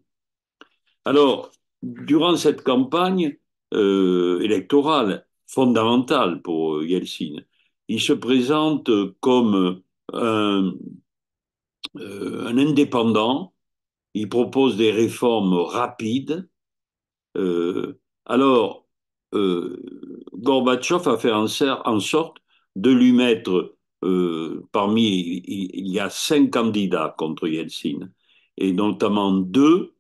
Alors, durant cette campagne électorale fondamentale pour Yeltsin, il se présente comme un indépendant il propose des réformes rapides. Alors, euh, Gorbatchev a fait en sorte de lui mettre, il y a 5 candidats contre Yeltsin, et notamment deux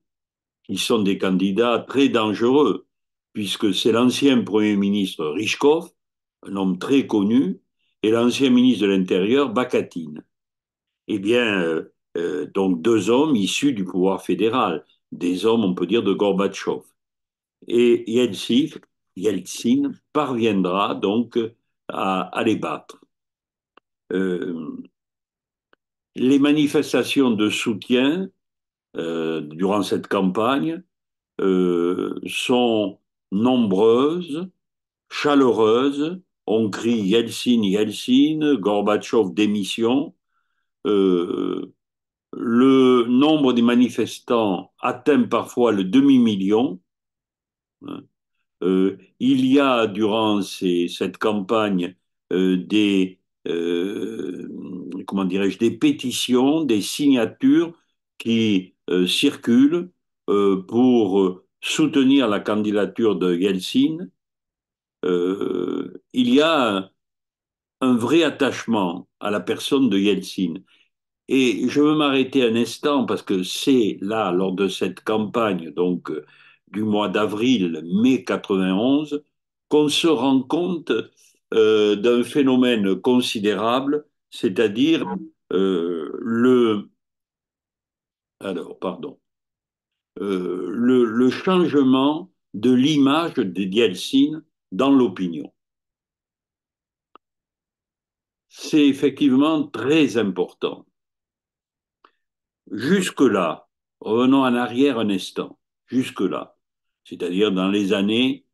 qui sont des candidats très dangereux, puisque c'est l'ancien Premier ministre Ryzhkov, un homme très connu, et l'ancien ministre de l'Intérieur, Bakatine. Eh bien, donc deux hommes issus du pouvoir fédéral, des hommes, on peut dire, de Gorbatchev. Et Yeltsin parviendra donc à les battre. Euh, les manifestations de soutien durant cette campagne sont nombreuses, chaleureuses. On crie Yeltsin, Yeltsin, Gorbatchev démission. Euh, le nombre des manifestants atteint parfois le demi-million. Il y a durant cette campagne des comment dirais-je des pétitions, des signatures qui circulent pour soutenir la candidature de Yeltsin. Il y a un vrai attachement à la personne de Yeltsin. Et je veux m'arrêter un instant parce que c'est là, lors de cette campagne, donc du mois d'avril, mai 91, qu'on se rend compte d'un phénomène considérable, c'est-à-dire le, alors, pardon, le changement de l'image de Yeltsin dans l'opinion. C'est effectivement très important. Jusque-là, revenons en arrière un instant, jusque-là, c'est-à-dire dans les années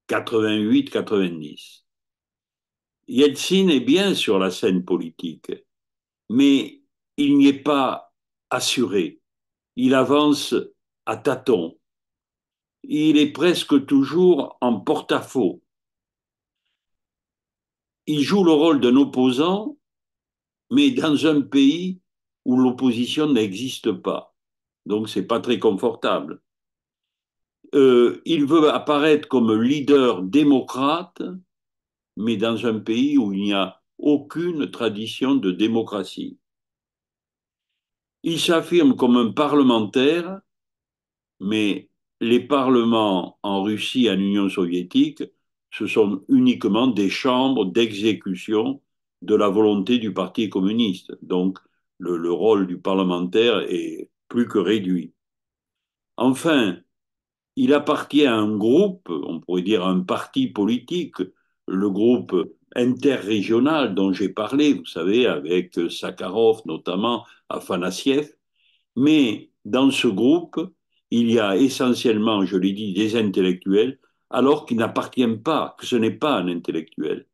88-90. Yeltsin est bien sur la scène politique, mais il n'y est pas assuré. Il avance à tâtons. Il est presque toujours en porte-à-faux. Il joue le rôle d'un opposant, mais dans un pays où l'opposition n'existe pas. Donc, c'est pas très confortable. Il veut apparaître comme leader démocrate, mais dans un pays où il n'y a aucune tradition de démocratie. Il s'affirme comme un parlementaire, mais les parlements en Russie et en Union soviétique, ce sont uniquement des chambres d'exécution de la volonté du Parti communiste. Donc, le rôle du parlementaire est plus que réduit. Enfin, il appartient à un groupe, on pourrait dire un parti politique, le groupe interrégional dont j'ai parlé, vous savez, avec Sakharov notamment, Afanassiev. Mais dans ce groupe, il y a essentiellement, je l'ai dit, des intellectuels, alors qu'il n'appartient pas, que ce n'est pas un intellectuel.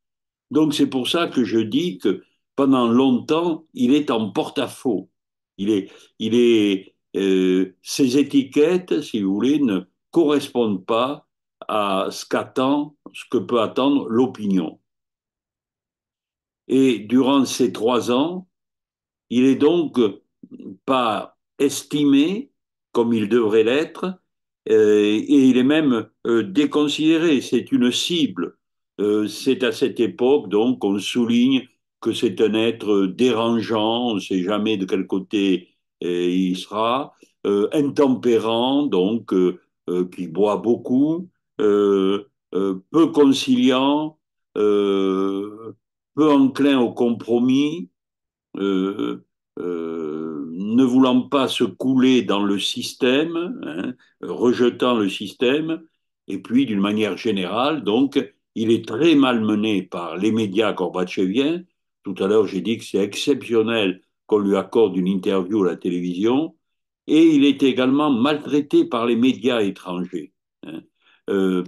Donc c'est pour ça que je dis que pendant longtemps, il est en porte-à-faux. Ces étiquettes, si vous voulez, ne correspondent pas à ce que peut attendre l'opinion. Et durant ces 3 ans, il est donc pas estimé comme il devrait l'être, et il est même déconsidéré. C'est une cible. C'est à cette époque donc qu'on souligne que c'est un être dérangeant, on ne sait jamais de quel côté il sera, intempérant, donc qui boit beaucoup, peu conciliant, peu enclin au compromis, euh, ne voulant pas se couler dans le système, hein, rejetant le système, et puis d'une manière générale, donc, il est très malmené par les médias gorbatcheviens. Tout à l'heure, j'ai dit que c'est exceptionnel qu'on lui accorde une interview à la télévision, et il est également maltraité par les médias étrangers. Hein.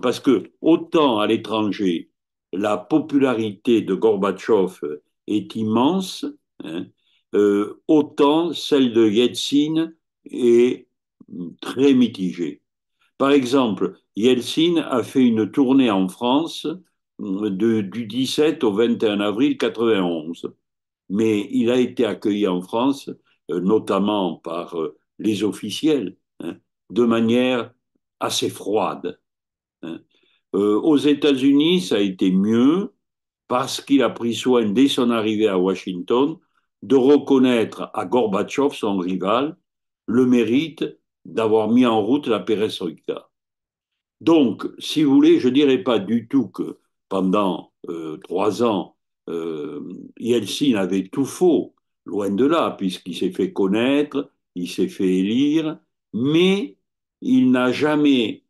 Parce que autant à l'étranger, la popularité de Gorbatchev est immense, hein, autant celle de Yeltsin est très mitigée. Par exemple, Yeltsin a fait une tournée en France du 17 au 21 avril 91, mais il a été accueilli en France, notamment par les officiels, hein, de manière assez froide, hein. Aux États-Unis, ça a été mieux parce qu'il a pris soin, dès son arrivée à Washington, de reconnaître à Gorbatchev, son rival, le mérite d'avoir mis en route la perestroïka. Donc, si vous voulez, je ne dirais pas du tout que pendant 3 ans, euh, Yeltsin avait tout faux, loin de là, puisqu'il s'est fait connaître, il s'est fait élire, mais il n'a jamais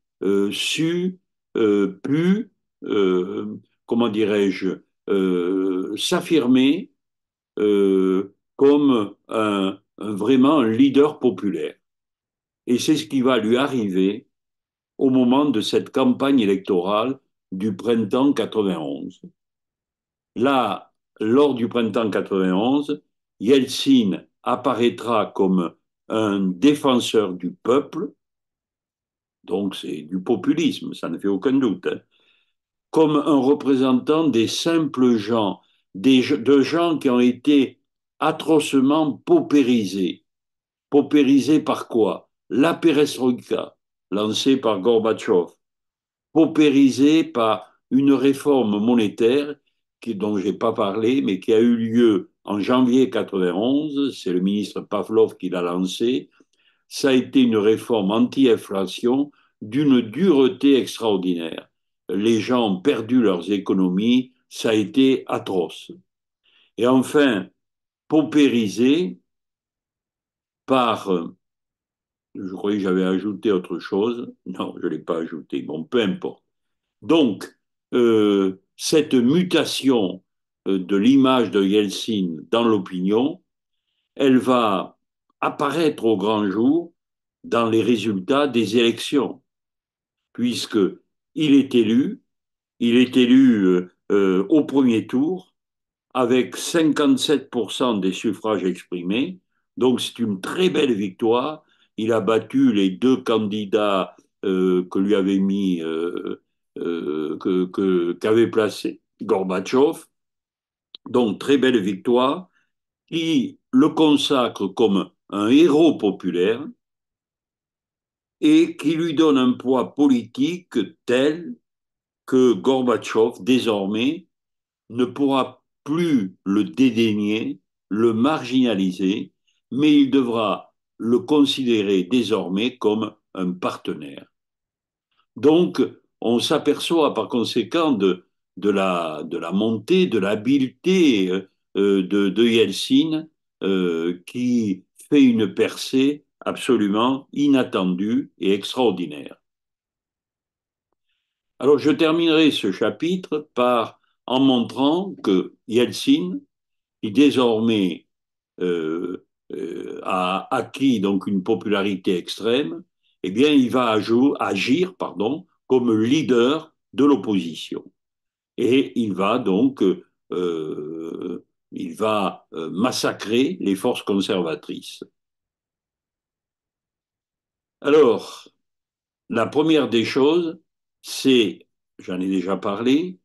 pu, comment dirais-je, s'affirmer comme vraiment un leader populaire. Et c'est ce qui va lui arriver au moment de cette campagne électorale du printemps 91. Là, lors du printemps 91, Yeltsin apparaîtra comme un défenseur du peuple, donc c'est du populisme, ça ne fait aucun doute, hein, comme un représentant des simples gens, de gens qui ont été atrocement paupérisés. Paupérisés par quoi? La perestroïka, lancée par Gorbatchev, paupérisé par une réforme monétaire dont je n'ai pas parlé, mais qui a eu lieu en janvier 91. C'est le ministre Pavlov qui l'a lancé. Ça a été une réforme anti-inflation d'une dureté extraordinaire. Les gens ont perdu leurs économies, ça a été atroce. Et enfin, paupérisé par, je croyais que j'avais ajouté autre chose, non, je ne l'ai pas ajouté, bon, peu importe. Donc, cette mutation de l'image de Yeltsin dans l'opinion, elle va apparaître au grand jour dans les résultats des élections, puisque il est élu au premier tour avec 57% des suffrages exprimés, donc c'est une très belle victoire. Il a battu les deux candidats que lui avait mis qu'avait placé Gorbatchev. Donc, très belle victoire qui le consacre comme un héros populaire et qui lui donne un poids politique tel que Gorbatchev, désormais, ne pourra plus le dédaigner, le marginaliser, mais il devra le considérer désormais comme un partenaire. Donc, on s'aperçoit par conséquent de la montée, de l'habileté de Yeltsin qui fait une percée absolument inattendue et extraordinaire. Alors, je terminerai ce chapitre en montrant que Yeltsin, qui désormais a acquis donc une popularité extrême, eh bien, il va agir, pardon, comme leader de l'opposition. Et il va massacrer les forces conservatrices. Alors, la première des choses, c'est, j'en ai déjà parlé,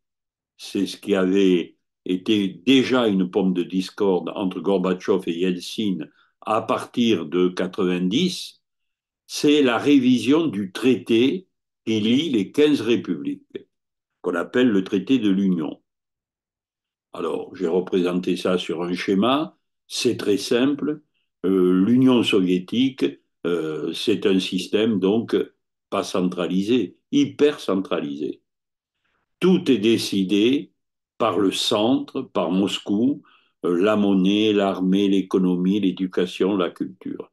c'est ce qui avait été déjà une pomme de discorde entre Gorbatchev et Yeltsin à partir de 90, c'est la révision du traité qui lie les 15 républiques, qu'on appelle le traité de l'Union. Alors, j'ai représenté ça sur un schéma, c'est très simple. L'Union soviétique, c'est un système donc pas centralisé, hyper centralisé. Tout est décidé par le centre, par Moscou, la monnaie, l'armée, l'économie, l'éducation, la culture.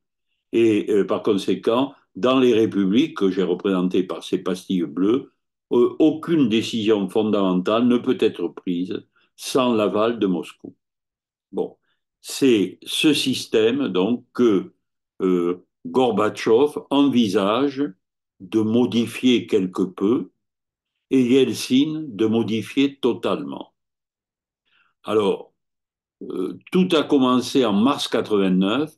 Et par conséquent, dans les républiques que j'ai représentées par ces pastilles bleues, aucune décision fondamentale ne peut être prise sans l'aval de Moscou. Bon, c'est ce système donc que Gorbatchev envisage de modifier quelque peu et Yeltsin de modifier totalement. Alors, tout a commencé en mars 89,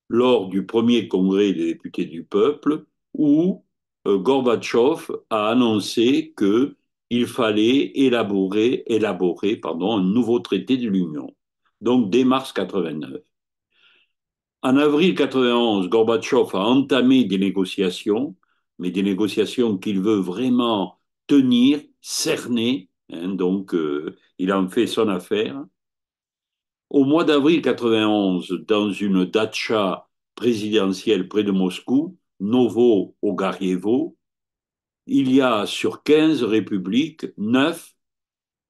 lors du premier congrès des députés du peuple, où Gorbatchev a annoncé qu'il fallait élaborer un nouveau traité de l'Union, donc dès mars 89. En avril 91, Gorbatchev a entamé des négociations, mais des négociations qu'il veut vraiment tenir, cerner, hein, donc il en fait son affaire. Au mois d'avril 91, dans une datcha présidentielle près de Moscou, Novo-Ogarievo, il y a sur 15 républiques, 9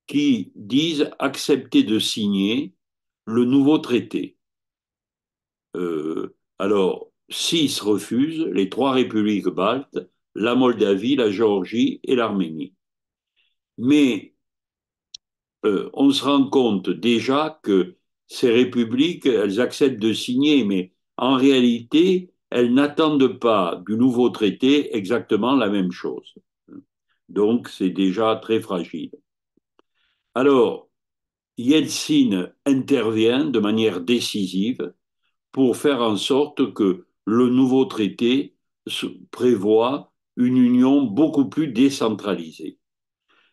qui disent accepter de signer le nouveau traité. Alors, 6 refusent, les 3 républiques baltes, la Moldavie, la Géorgie et l'Arménie. Mais on se rend compte déjà que ces républiques, elles acceptent de signer, mais en réalité, elles n'attendent pas du nouveau traité exactement la même chose. Donc, c'est déjà très fragile. Alors, Yeltsin intervient de manière décisive pour faire en sorte que le nouveau traité prévoit une union beaucoup plus décentralisée.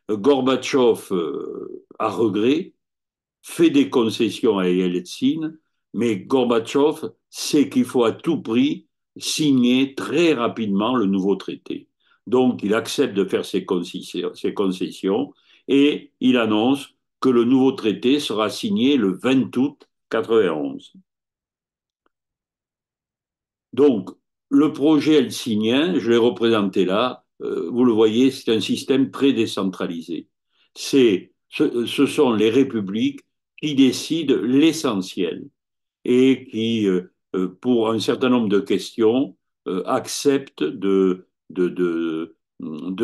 Gorbatchev, à regret, fait des concessions à Yeltsin, mais Gorbatchev sait qu'il faut à tout prix signer très rapidement le nouveau traité. Donc, il accepte de faire ses concessions et il annonce que le nouveau traité sera signé le 20 août 91. Donc, le projet helsinien, je l'ai représenté là, vous le voyez, c'est un système très décentralisé. Ce sont les républiques qui décident l'essentiel et qui, pour un certain nombre de questions, acceptent de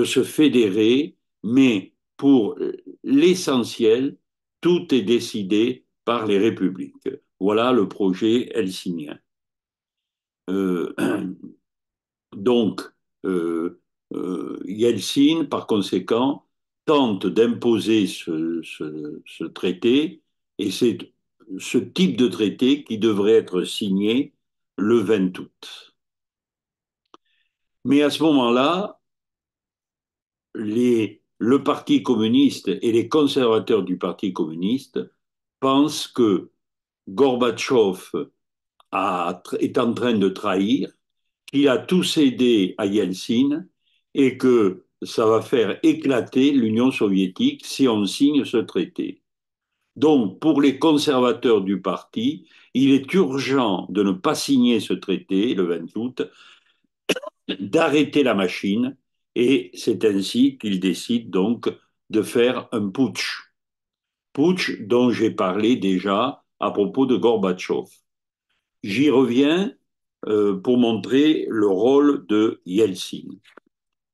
se fédérer, mais pour l'essentiel, tout est décidé par les républiques. Voilà le projet helsinien. Euh, donc, Yeltsin, par conséquent, tente d'imposer ce traité, et c'est ce type de traité qui devrait être signé le 20 août. Mais à ce moment-là, le Parti communiste et les conservateurs du Parti communiste pensent que Gorbatchev est en train de trahir, qu'il a tout cédé à Yeltsin et que ça va faire éclater l'Union soviétique si on signe ce traité. Donc, pour les conservateurs du parti, il est urgent de ne pas signer ce traité le 20 août, d'arrêter la machine, et c'est ainsi qu'ils décident donc de faire un putsch. Putsch dont j'ai parlé déjà à propos de Gorbatchev. J'y reviens pour montrer le rôle de Yeltsin.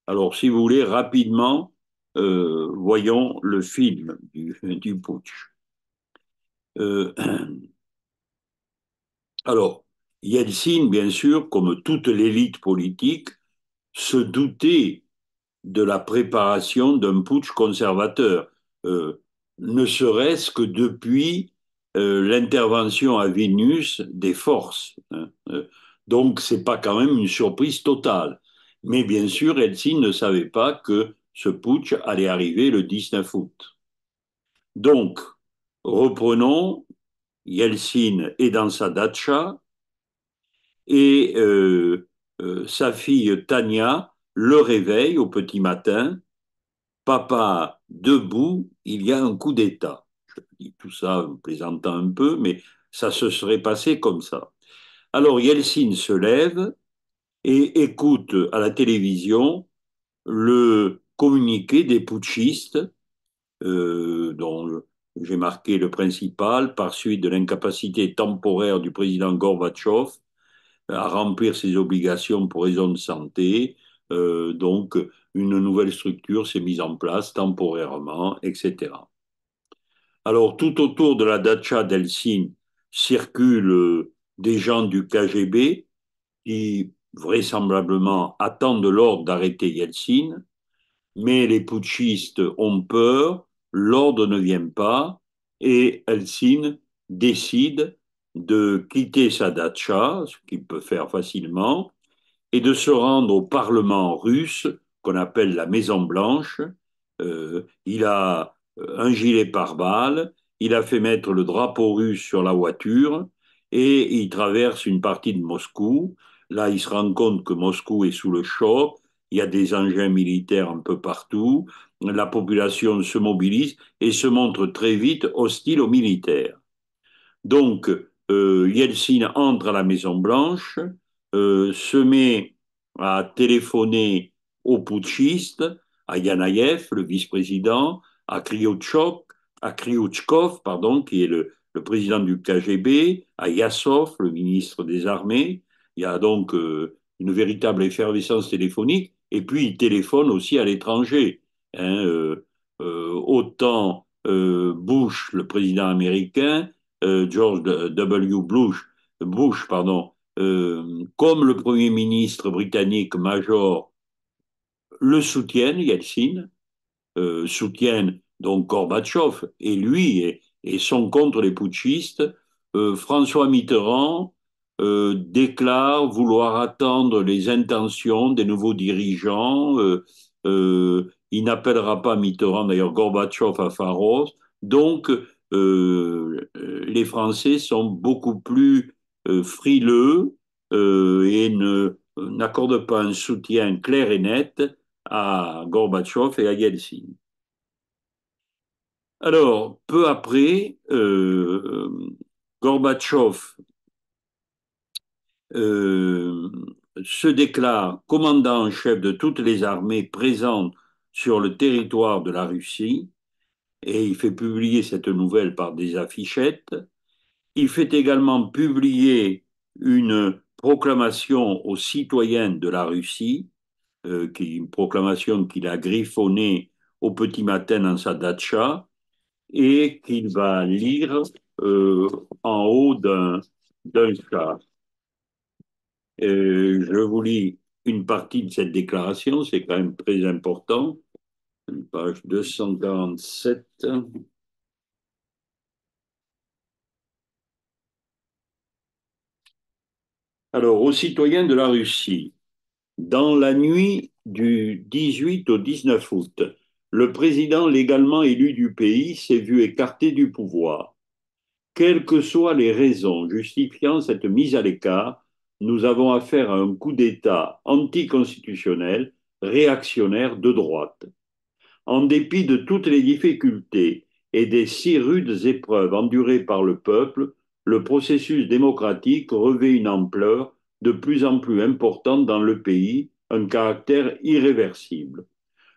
Alors, si vous voulez, rapidement, voyons le film du putsch. Euh, alors, Yeltsin, bien sûr, comme toute l'élite politique, se doutait de la préparation d'un putsch conservateur, euh, ne serait-ce que depuis l'intervention à Vilnius des forces, hein. Donc, ce n'est pas quand même une surprise totale. Mais bien sûr, Helsinki ne savait pas que ce putsch allait arriver le 19 août. Donc, reprenons, Yeltsin est dans sa datcha et sa fille Tania le réveille au petit matin. Papa, debout, il y a un coup d'État. Je dis tout ça en plaisantant un peu, mais ça se serait passé comme ça. Alors Yeltsin se lève et écoute à la télévision le communiqué des putschistes, dont j'ai marqué le principal, par suite de l'incapacité temporaire du président Gorbatchev à remplir ses obligations pour raison de santé. Donc, une nouvelle structure s'est mise en place temporairement, etc. Alors, tout autour de la datcha d'Helsinki circulent des gens du KGB qui, vraisemblablement, attendent l'ordre d'arrêter Yeltsin, mais les putschistes ont peur, l'ordre ne vient pas, et Helsinki décide de quitter sa datcha, ce qu'il peut faire facilement, et de se rendre au Parlement russe, qu'on appelle la Maison Blanche. Il a un gilet pare-balles, il a fait mettre le drapeau russe sur la voiture, et il traverse une partie de Moscou. Là, il se rend compte que Moscou est sous le choc, il y a des engins militaires un peu partout, la population se mobilise et se montre très vite hostile aux militaires. Donc, Yeltsin entre à la Maison-Blanche, se met à téléphoner aux putschistes, à Yanayev, le vice-président, à Kryuchkov, pardon, qui est le président du KGB, à Yassov, le ministre des Armées. Il y a donc une véritable effervescence téléphonique. Et puis, il téléphone aussi à l'étranger. Hein, autant Bush, le président américain, George W. Bush, pardon, comme le Premier ministre britannique Major le soutiennent, Yeltsin, soutiennent donc Gorbatchev, et lui, et sont contre les putschistes. François Mitterrand déclare vouloir attendre les intentions des nouveaux dirigeants. Il n'appellera pas Mitterrand, d'ailleurs, Gorbatchev à Pharos. Donc, les Français sont beaucoup plus frileux et n'accordent pas un soutien clair et net à Gorbatchev et à Yeltsin. Alors, peu après, Gorbatchev euh, se déclare commandant en chef de toutes les armées présentes sur le territoire de la Russie et il fait publier cette nouvelle par des affichettes. Il fait également publier une proclamation aux citoyens de la Russie, une proclamation qu'il a griffonnée au petit matin dans sa datcha, et qu'il va lire en haut d'un char. Je vous lis une partie de cette déclaration, c'est quand même très important, page 247. Alors, aux citoyens de la Russie, dans la nuit du 18 au 19 août, le président légalement élu du pays s'est vu écarté du pouvoir. Quelles que soient les raisons justifiant cette mise à l'écart, nous avons affaire à un coup d'État anticonstitutionnel, réactionnaire de droite. En dépit de toutes les difficultés et des si rudes épreuves endurées par le peuple, le processus démocratique revêt une ampleur de plus en plus importante dans le pays, un caractère irréversible.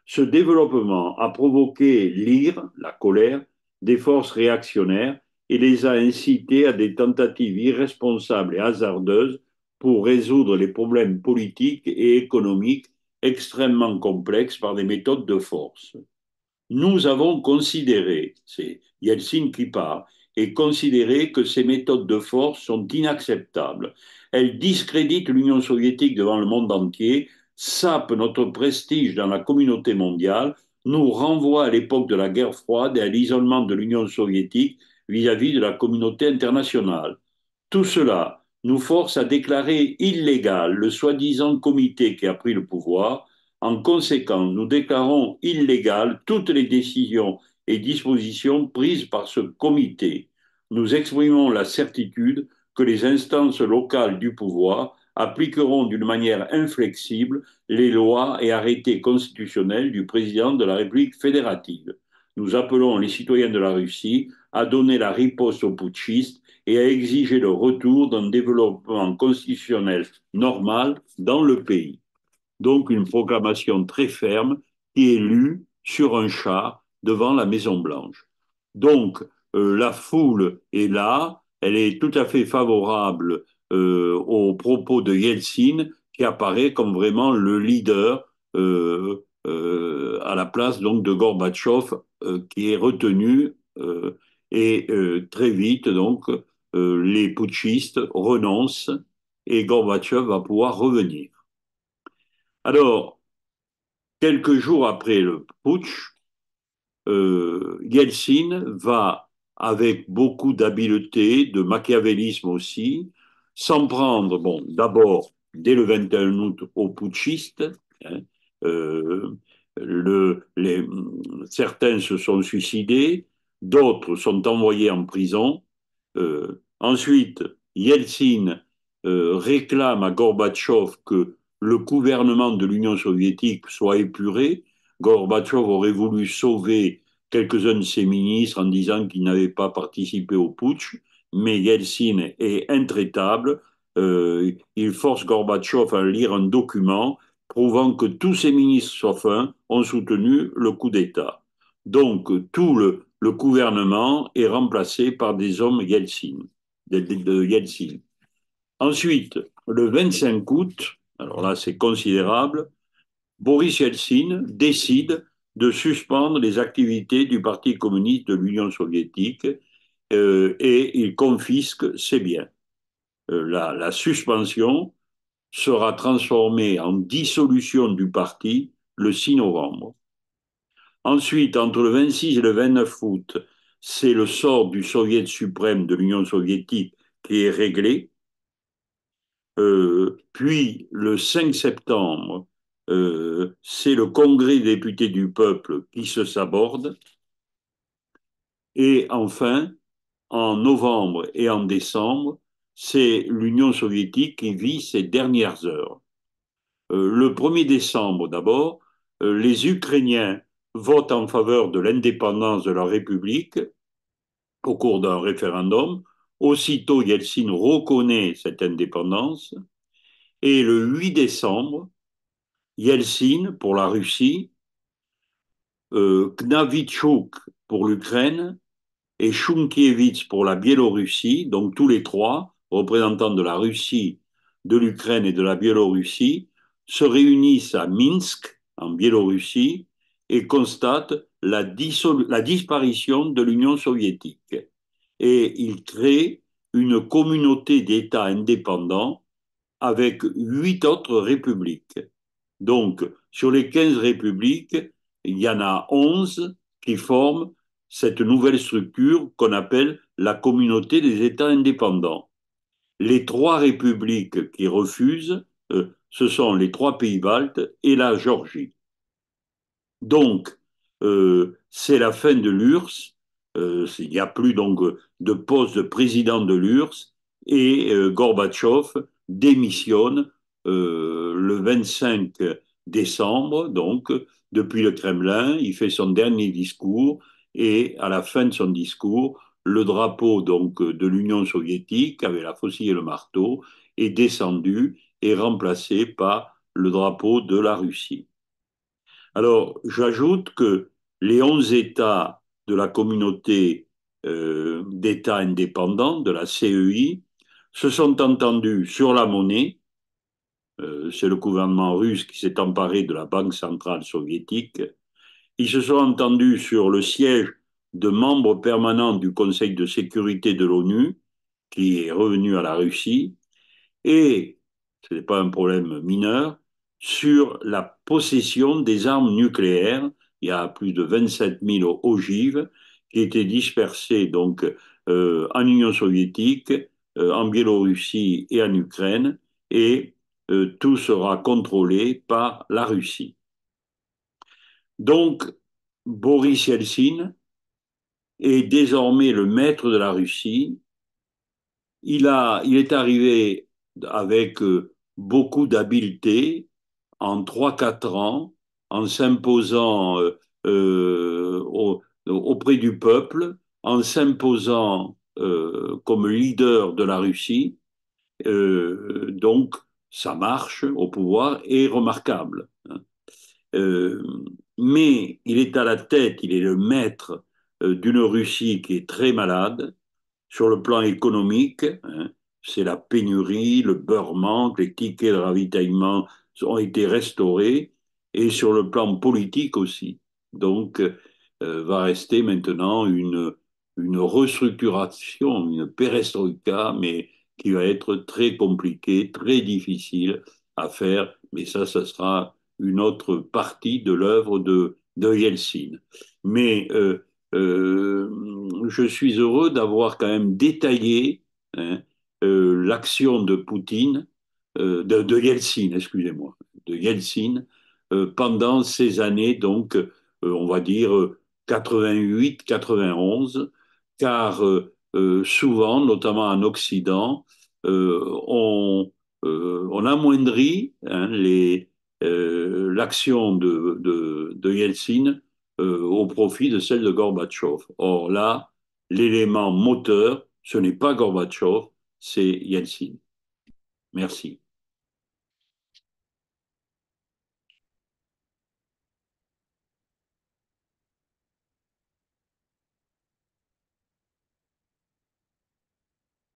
Ce développement a provoqué l'ire, la colère, des forces réactionnaires et les a incités à des tentatives irresponsables et hasardeuses pour résoudre les problèmes politiques et économiques extrêmement complexes par des méthodes de force. Nous avons considéré, c'est Yeltsin qui parle, et considéré que ces méthodes de force sont inacceptables. Elles discréditent l'Union soviétique devant le monde entier, sapent notre prestige dans la communauté mondiale, nous renvoient à l'époque de la guerre froide et à l'isolement de l'Union soviétique vis-à-vis de la communauté internationale. Tout cela nous force à déclarer illégal le soi-disant comité qui a pris le pouvoir. En conséquence, nous déclarons illégales toutes les décisions et dispositions prises par ce comité. Nous exprimons la certitude que les instances locales du pouvoir appliqueront d'une manière inflexible les lois et arrêtés constitutionnels du président de la République fédérative. Nous appelons les citoyens de la Russie à donner la riposte aux putschistes et à exiger le retour d'un développement constitutionnel normal dans le pays. Donc une proclamation très ferme qui est lue sur un char devant la Maison-Blanche. Donc la foule est là, elle est tout à fait favorable aux propos de Yeltsin qui apparaît comme vraiment le leader à la place donc de Gorbatchev qui est retenu et très vite donc les putschistes renoncent et Gorbatchev va pouvoir revenir. Alors, quelques jours après le putsch, Yeltsin va, avec beaucoup d'habileté, de machiavélisme aussi, s'en prendre, bon, d'abord, dès le 21 août, aux putschistes. Hein, euh, certains se sont suicidés, d'autres sont envoyés en prison. Ensuite, Yeltsin réclame à Gorbatchev que le gouvernement de l'Union soviétique soit épuré. Gorbatchev aurait voulu sauver quelques-uns de ses ministres en disant qu'ils n'avaient pas participé au putsch, mais Yeltsin est intraitable. Il force Gorbatchev à lire un document prouvant que tous ses ministres, sauf un, ont soutenu le coup d'État. Donc, tout le gouvernement est remplacé par des hommes Yeltsin, de Yeltsin. Ensuite, le 25 août, alors là c'est considérable, Boris Yeltsin décide de suspendre les activités du Parti communiste de l'Union soviétique et il confisque ses biens. La suspension sera transformée en dissolution du parti le 6 novembre. Ensuite, entre le 26 et le 29 août, c'est le sort du Soviet suprême de l'Union soviétique qui est réglé. Puis, le 5 septembre, c'est le Congrès des députés du peuple qui se saborde. Et enfin, en novembre et en décembre, c'est l'Union soviétique qui vit ses dernières heures. Le 1er décembre, d'abord, les Ukrainiens votent en faveur de l'indépendance de la République au cours d'un référendum. Aussitôt, Yeltsin reconnaît cette indépendance. Et le 8 décembre, Yeltsin pour la Russie, Knavitchouk pour l'Ukraine et Shunkiewicz pour la Biélorussie, donc tous les trois, représentants de la Russie, de l'Ukraine et de la Biélorussie, se réunissent à Minsk, en Biélorussie, et constatent la disparition de l'Union soviétique. Et ils créent une communauté d'États indépendants avec 8 autres républiques. Donc, sur les 15 républiques, il y en a 11 qui forment cette nouvelle structure qu'on appelle la communauté des États indépendants. Les 3 républiques qui refusent, ce sont les 3 pays baltes et la Géorgie. Donc, c'est la fin de l'URSS. Il n'y a plus donc de poste de président de l'URSS et Gorbatchev démissionne le 25 décembre, donc depuis le Kremlin. Il fait son dernier discours et à la fin de son discours, le drapeau donc de l'Union soviétique avec la faucille et le marteau est descendu et remplacé par le drapeau de la Russie. Alors, j'ajoute que les 11 États de la communauté d'États indépendants, de la CEI, se sont entendus sur la monnaie. C'est le gouvernement russe qui s'est emparé de la Banque centrale soviétique. Ils se sont entendus sur le siège de membre permanent du Conseil de sécurité de l'ONU, qui est revenu à la Russie, et, ce n'est pas un problème mineur, sur la possession des armes nucléaires. Il y a plus de 27 000 ogives qui étaient dispersées donc en Union soviétique, en Biélorussie et en Ukraine, et tout sera contrôlé par la Russie. Donc, Boris Yeltsin est désormais le maître de la Russie. Il est arrivé avec beaucoup d'habileté en 3 4 ans, en s'imposant auprès du peuple, en s'imposant comme leader de la Russie. Donc, sa marche au pouvoir est remarquable. Euh, mais il est à la tête, il est le maître d'une Russie qui est très malade, sur le plan économique, hein, c'est la pénurie, le beurre manque, les tickets de ravitaillement ont été restaurés, et sur le plan politique aussi. Donc, va rester maintenant une restructuration, une perestroïka, mais qui va être très compliquée, très difficile à faire. Mais ça sera une autre partie de l'œuvre de Yeltsin. Mais je suis heureux d'avoir quand même détaillé hein, l'action de Poutine, de Yeltsin, excusez-moi, de Yeltsin, pendant ces années, donc, on va dire 88-91, car souvent, notamment en Occident, on amoindrit hein, l'action de Yeltsin au profit de celle de Gorbatchev. Or là, l'élément moteur, ce n'est pas Gorbatchev, c'est Yeltsin. Merci.